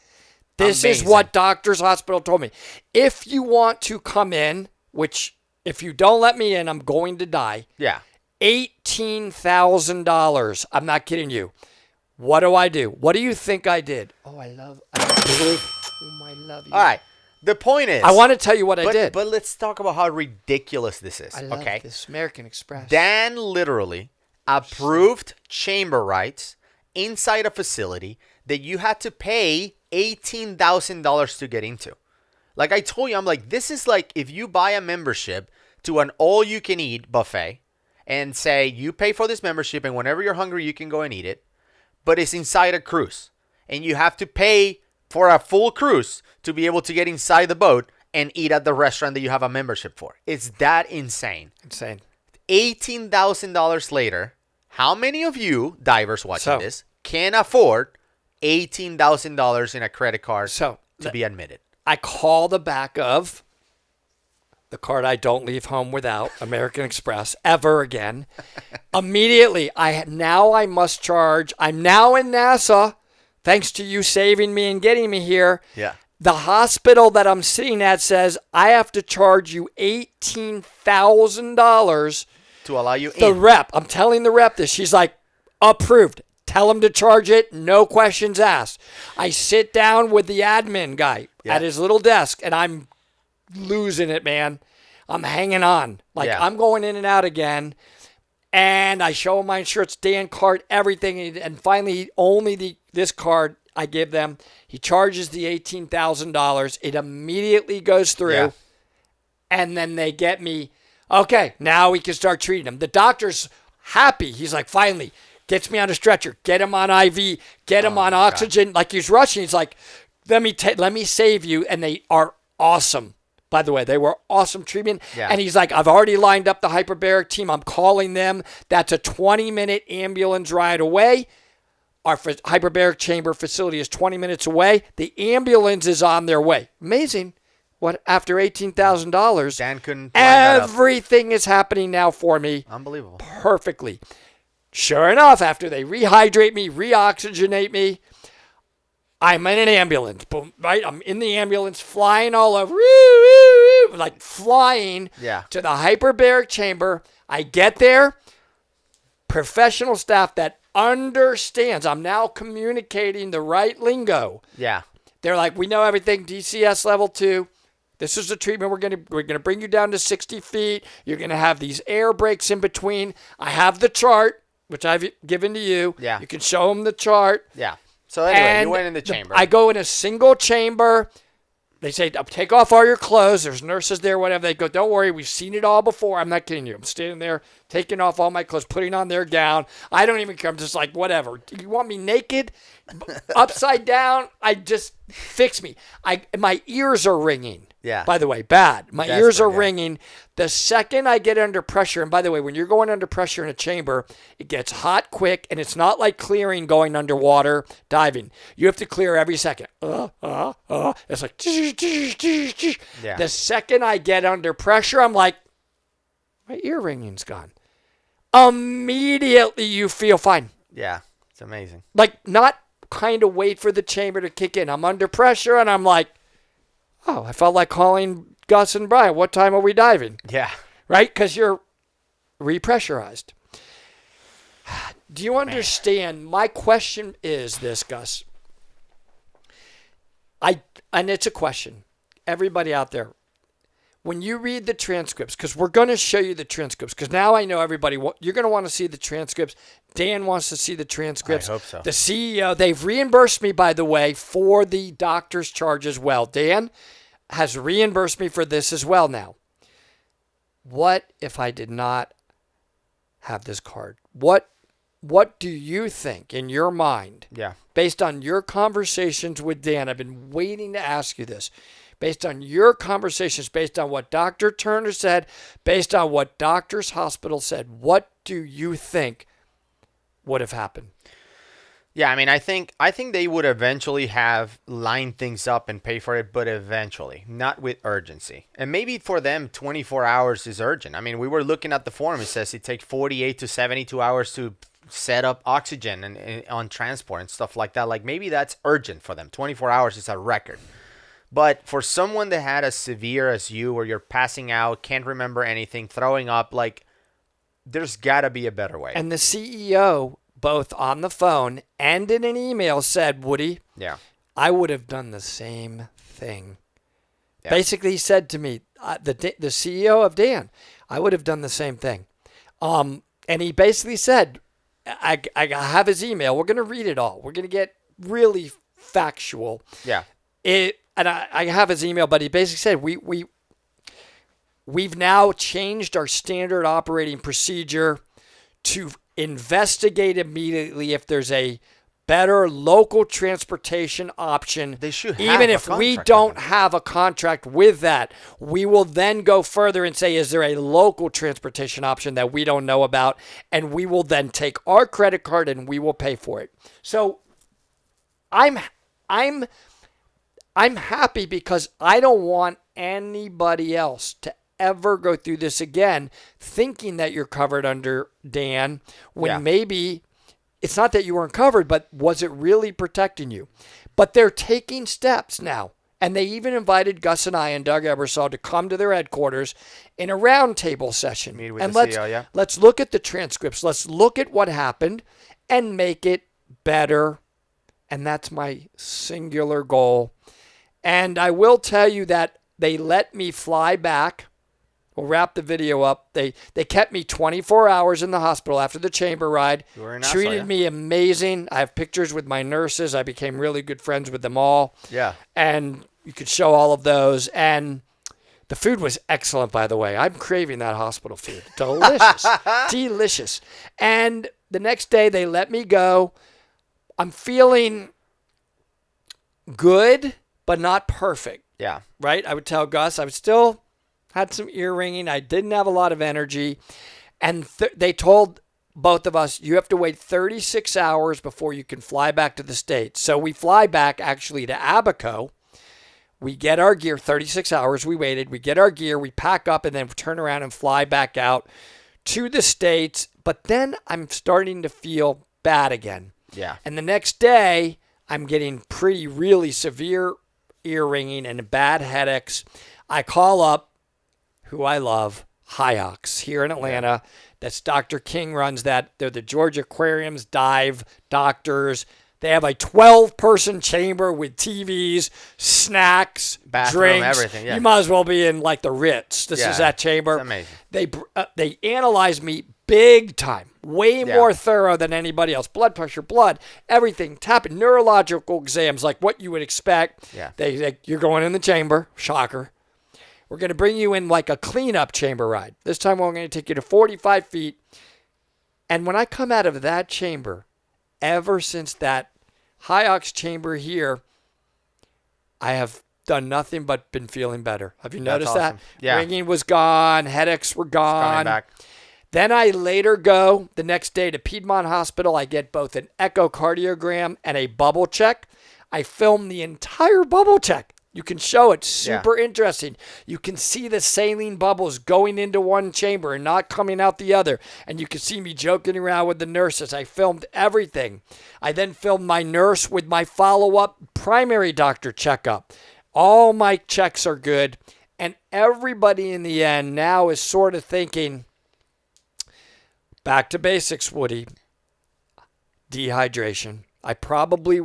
This is what Doctors Hospital told me. If you want to come in, which if you don't let me in, I'm going to die. Yeah. $18,000. I'm not kidding you. What do I do? What do you think I did? Oh, I love you. All right. The point is, I want to tell you what I did. But let's talk about how ridiculous this is. I love okay. this. American Express. Dan literally approved chamber rights inside a facility that you had to pay $18,000 to get into. Like I told you, I'm like, this is like if you buy a membership to an all-you-can-eat buffet and say you pay for this membership and whenever you're hungry you can go and eat it. but it's inside a cruise. And you have to pay for a full cruise to be able to get inside the boat and eat at the restaurant that you have a membership for. It's that insane. Insane. $18,000 later, how many of you divers watching this can afford $18,000 in a credit card to be admitted? I call the back of the card I don't leave home without, American Express, ever again. Immediately, I must charge. I'm now in Nassau, thanks to you saving me and getting me here. Yeah. The hospital that I'm sitting at says I have to charge you $18,000 to allow you in. The rep, I'm telling the rep this. She's like, approved. Tell him to charge it. No questions asked. I sit down with the admin guy at his little desk, and I'm losing it, man. I'm hanging on. I'm going in and out again. And I show him my insurance, Dan card, everything. And finally, this card I give them. He charges the $18,000. It immediately goes through. Yeah. And then they get me, okay, now we can start treating him. The doctor's happy. He's like, finally, gets me on a stretcher, get him on IV, get him on oxygen. God. Like he's rushing. He's like, let me save you. And they are awesome. By the way, they were awesome treatment. Yeah. And he's like, I've already lined up the hyperbaric team. I'm calling them. That's a 20-minute ambulance ride away. Our hyperbaric chamber facility is 20 minutes away. The ambulance is on their way. Amazing. What, after $18,000, Dan couldn't. Everything is happening now for me. Unbelievable. Perfectly. Sure enough, after they rehydrate me, reoxygenate me, I'm in an ambulance. Boom, right? I'm in the ambulance, flying all over, like flying to the hyperbaric chamber. I get there, professional staff that understands. I'm now communicating the right lingo. Yeah. They're like, we know everything, DCS level 2. This is the treatment. We're gonna bring you down to 60 feet. You're gonna have these air breaks in between. I have the chart, which I've given to you. Yeah. You can show them the chart. Yeah. So anyway, you went in the chamber. I go in a single chamber. They say, take off all your clothes. There's nurses there, whatever. They go, don't worry, we've seen it all before. I'm not kidding you. I'm standing there, taking off all my clothes, putting on their gown. I don't even care. I'm just like, whatever. Do you want me naked? Upside down? Fix me. My ears are ringing. Yeah. By the way, bad. My ears are ringing. The second I get under pressure, and by the way, when you're going under pressure in a chamber, it gets hot quick, and it's not like clearing going underwater diving. You have to clear every second. It's like, yeah. The second I get under pressure, I'm like, my ear ringing's gone. Immediately you feel fine. Yeah, it's amazing. Like, not kind of wait for the chamber to kick in. I'm under pressure, and I'm like, oh, I felt like calling Gus and Brian. What time are we diving? Yeah. Right? Because you're repressurized. Do you understand? My question is this, Gus. And it's a question. Everybody out there, when you read the transcripts, because we're going to show you the transcripts, because now I know everybody, you're going to want to see the transcripts. Dan wants to see the transcripts. I hope so. The CEO, they've reimbursed me, by the way, for the doctor's charge as well. Dan has reimbursed me for this as well now. What if I did not have this card? What do you think in your mind? Yeah. Based on your conversations with Dan, I've been waiting to ask you this. Based on your conversations, based on what Dr. Turner said, based on what Doctors Hospital said, what do you think would have happened? Yeah, I mean, I think they would eventually have lined things up and pay for it, but eventually, not with urgency. And maybe for them, 24 hours is urgent. I mean, we were looking at the form. It says it takes 48 to 72 hours to set up oxygen and on transport and stuff like that. Like, maybe that's urgent for them. 24 hours is a record. But for someone that had as severe as you, where you're passing out, can't remember anything, throwing up, like, there's got to be a better way. And the CEO, both on the phone and in an email, said, Woody, yeah, I would have done the same thing. Yeah. Basically, he said to me, the CEO of Dan, I would have done the same thing. And he basically said, I have his email. We're going to read it all. We're going to get really factual. Yeah. And I have his email, but he basically said, we've now changed our standard operating procedure to investigate immediately if there's a better local transportation option. They should have even a if we contract don't with them. have a contract with that. We will then go further and say, is there a local transportation option that we don't know about? And we will then take our credit card and we will pay for it. So I'm happy because I don't want anybody else to ever go through this again thinking that you're covered under Dan when maybe it's not that you weren't covered, but was it really protecting you? But they're taking steps now. And they even invited Gus and I and Doug Ebersol to come to their headquarters in a roundtable session. Meet with and the CEO, yeah. let's look at the transcripts. Let's look at what happened and make it better. And that's my singular goal. And I will tell you that they let me fly back. We'll wrap the video up. They kept me 24 hours in the hospital after the chamber ride. You were in Nassau, Treated yeah? me amazing. I have pictures with my nurses. I became really good friends with them all. Yeah. And you could show all of those. And the food was excellent, by the way. I'm craving that hospital food. Delicious. Delicious. And the next day they let me go. I'm feeling good, but not perfect. Yeah. Right? I would tell Gus I was still had some ear ringing. I didn't have a lot of energy. And they told both of us, you have to wait 36 hours before you can fly back to the States. So we fly back actually to Abaco. We get our gear, 36 hours. We waited. We get our gear. We pack up and then turn around and fly back out to the States. But then I'm starting to feel bad again. Yeah. And the next day, I'm getting really severe ear ringing and bad headaches. I call up who I love, Hyox, here in Atlanta. That's Dr. King runs that. They're the Georgia Aquariums dive doctors. They have a 12-person chamber with TVs, snacks, Bathroom, drinks. everything, yeah. You might as well be in like the Ritz. This is that chamber. It's amazing. They analyzed me big time, way more thorough than anybody else. Blood pressure, blood, everything, tapping, neurological exams, like what you would expect. Yeah. You're going in the chamber, shocker. We're going to bring you in like a cleanup chamber ride. This time we're going to take you to 45 feet. And when I come out of that chamber, ever since that Hyox chamber here, I have done nothing but been feeling better. Have you noticed awesome. that? Yeah. Ringing was gone. Headaches were gone. Coming back. Then I later go the next day to Piedmont Hospital. I get both an echocardiogram and a bubble check. I film the entire bubble check. You can show it. Super interesting. You can see the saline bubbles going into one chamber and not coming out the other. And you can see me joking around with the nurses. I filmed everything. I then filmed my nurse with my follow-up primary doctor checkup. All my checks are good. And everybody in the end now is sort of thinking, back to basics, Woody. Dehydration. I probably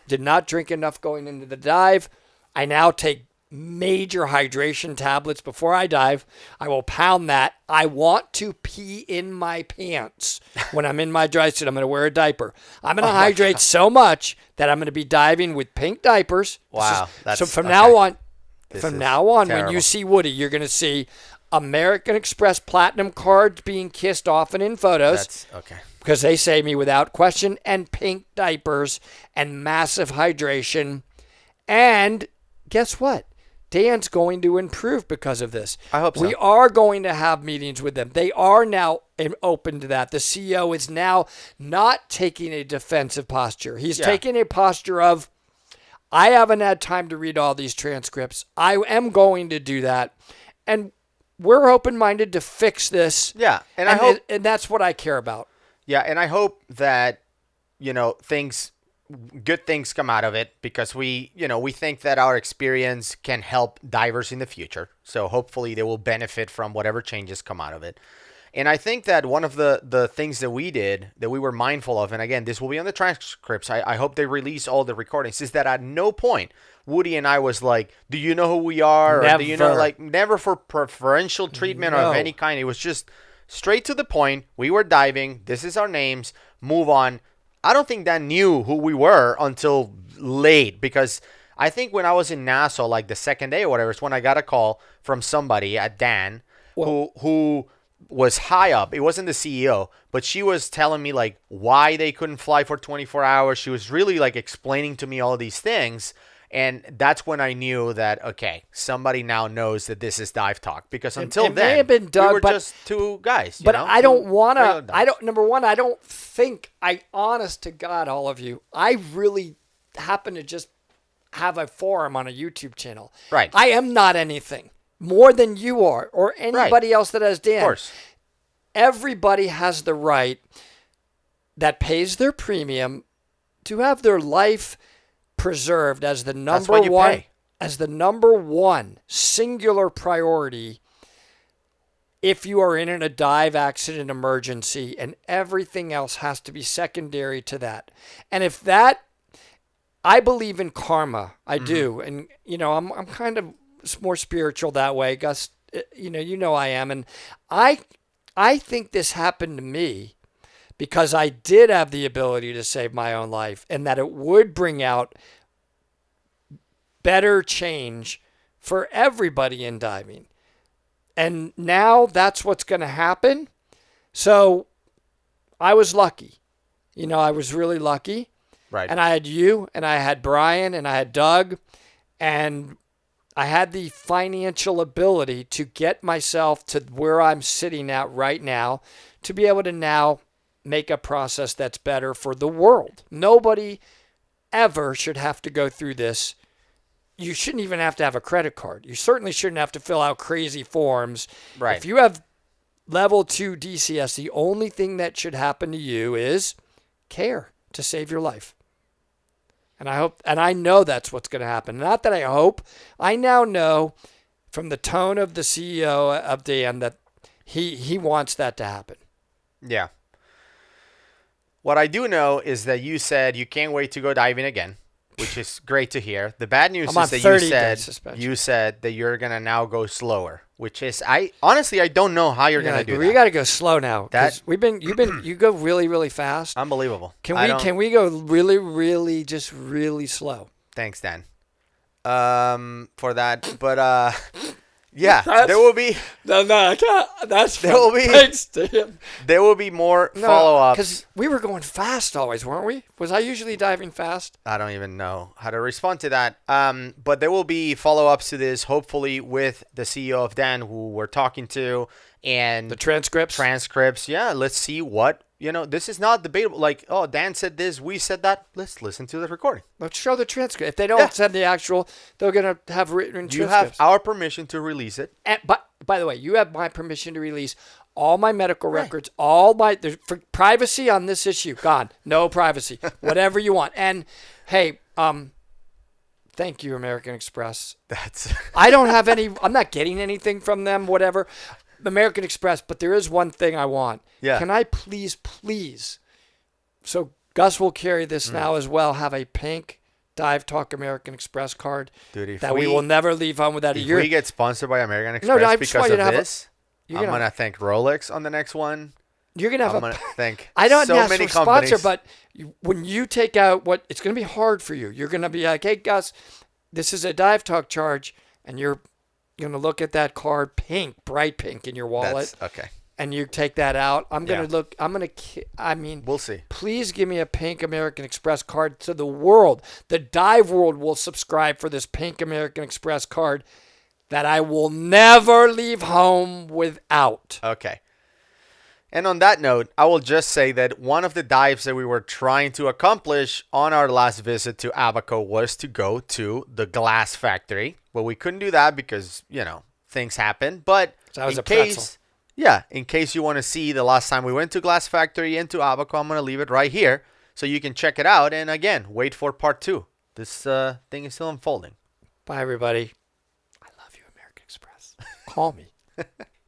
did not drink enough going into the dive. I now take major hydration tablets before I dive. I will pound that. I want to pee in my pants when I'm in my dry suit. I'm going to wear a diaper. I'm going to hydrate so much that I'm going to be diving with pink diapers. Wow. So from now on, terrible. when you see Woody, you're going to see American Express Platinum cards being kissed often in photos. That's okay. Because they save me without question, and pink diapers and massive hydration. And guess what? Dan's going to improve because of this. I hope so. We are going to have meetings with them. They are now open to that. The CEO is now not taking a defensive posture. He's taking a posture of, I haven't had time to read all these transcripts. I am going to do that. And we're open-minded to fix this. Yeah. And I hope, and that's what I care about. Yeah. And I hope that, good things come out of it, because we think that our experience can help divers in the future. So hopefully they will benefit from whatever changes come out of it. And I think that one of the things that we did that we were mindful of, and again, this will be on the transcripts, I hope they release all the recordings, is that at no point Woody and I was like, do you know who we are? Never. Or do you know, never for preferential treatment or of any kind. It was just straight to the point. We were diving. This is our names. Move on. I don't think Dan knew who we were until late, because I think when I was in Nassau, like the second day or whatever, it's when I got a call from somebody at Dan who was high up. It wasn't the CEO, but she was telling me like why they couldn't fly for 24 hours. She was really like explaining to me all these things. And that's when I knew that, okay, somebody now knows that this is dive talk. Because until it then, may have been Doug, we were but, just two guys. But you know? I don't want regular to. dives. Number one, I don't think. Honest to God, all of you, I really happen to just have a forum on a YouTube channel. Right. I am not anything more than you are, or anybody else that has Dan. Of course. Everybody has the right that pays their premium to have their life preserved as the That's what you pay. number one singular priority if you are in a dive accident emergency, and everything else has to be secondary to that. And if that, I believe in karma. I do. And I'm kind of more spiritual that way, Gus. You know I am, and I think this happened to me because I did have the ability to save my own life, and that it would bring out better change for everybody in diving. And now that's what's going to happen. So I was lucky. I was really lucky. Right. And I had you, and I had Brian, and I had Doug, and I had the financial ability to get myself to where I'm sitting at right now to be able to now make a process that's better for the world. Nobody ever should have to go through this. You shouldn't even have to have a credit card. You certainly shouldn't have to fill out crazy forms. Right. If you have level 2 DCS, the only thing that should happen to you is care to save your life. And I know that's what's going to happen. Not that I hope. I now know from the tone of the CEO of Dan that he wants that to happen. Yeah. What I do know is that you said you can't wait to go diving again, which is great to hear. The bad news I'm is on that 30-day suspension. you said that you're gonna now go slower, which is I don't know how you're gonna do that. You got to go slow now. That- You go really, really fast. Unbelievable. Can we go really, really, just really slow? Thanks, Dan, for that. But yeah, there will be No, I can't. That's There will be- Thanks, Dan. there will be more follow-ups. Because we were going fast always, weren't we? Was I usually diving fast? I don't even know how to respond to that. But there will be follow-ups to this, hopefully with the CEO of Dan, who we're talking to, and The transcripts? Yeah, let's see what, this is not debatable. Like, oh, Dan said this, we said that. Let's listen to the recording. Let's show the transcript. If they don't send the actual, they're going to have written You transcripts. have our permission to release it. But by the way, you have my permission to release all my medical records, all my for privacy on this issue. Gone. No privacy. Whatever you want. And hey, thank you, American Express. I don't have any. I'm not getting anything from them. Whatever, American Express. But there is one thing I want. Yeah. Can I please? So Gus will carry this now as well. Have a pink Dive Talk American Express card. Dude, that we will never leave home without a If year. we get sponsored by American Express I just want because you of to have this, I'm going to thank Rolex on the next one. You're going to have I'm going to thank I don't so ask many for companies. sponsor, but when you take out it's going to be hard for you. You're going to be like, hey, Gus, this is a Dive Talk charge, and you're going to look at that card, bright pink in your wallet. That's okay. And you take that out. I'm going to Yeah. look, We'll see. Please give me a pink American Express card to the world. The dive world will subscribe for this pink American Express card that I will never leave home without. Okay. And on that note, I will just say that one of the dives that we were trying to accomplish on our last visit to Abaco was to go to the glass factory. But we couldn't do that because, things happen. But So that was in a pretzel. case, in case you want to see the last time we went to glass factory into Abaco, I'm going to leave it right here so you can check it out. And again, wait for part 2. This thing is still unfolding. Bye, everybody. I love you, American Express. Call me.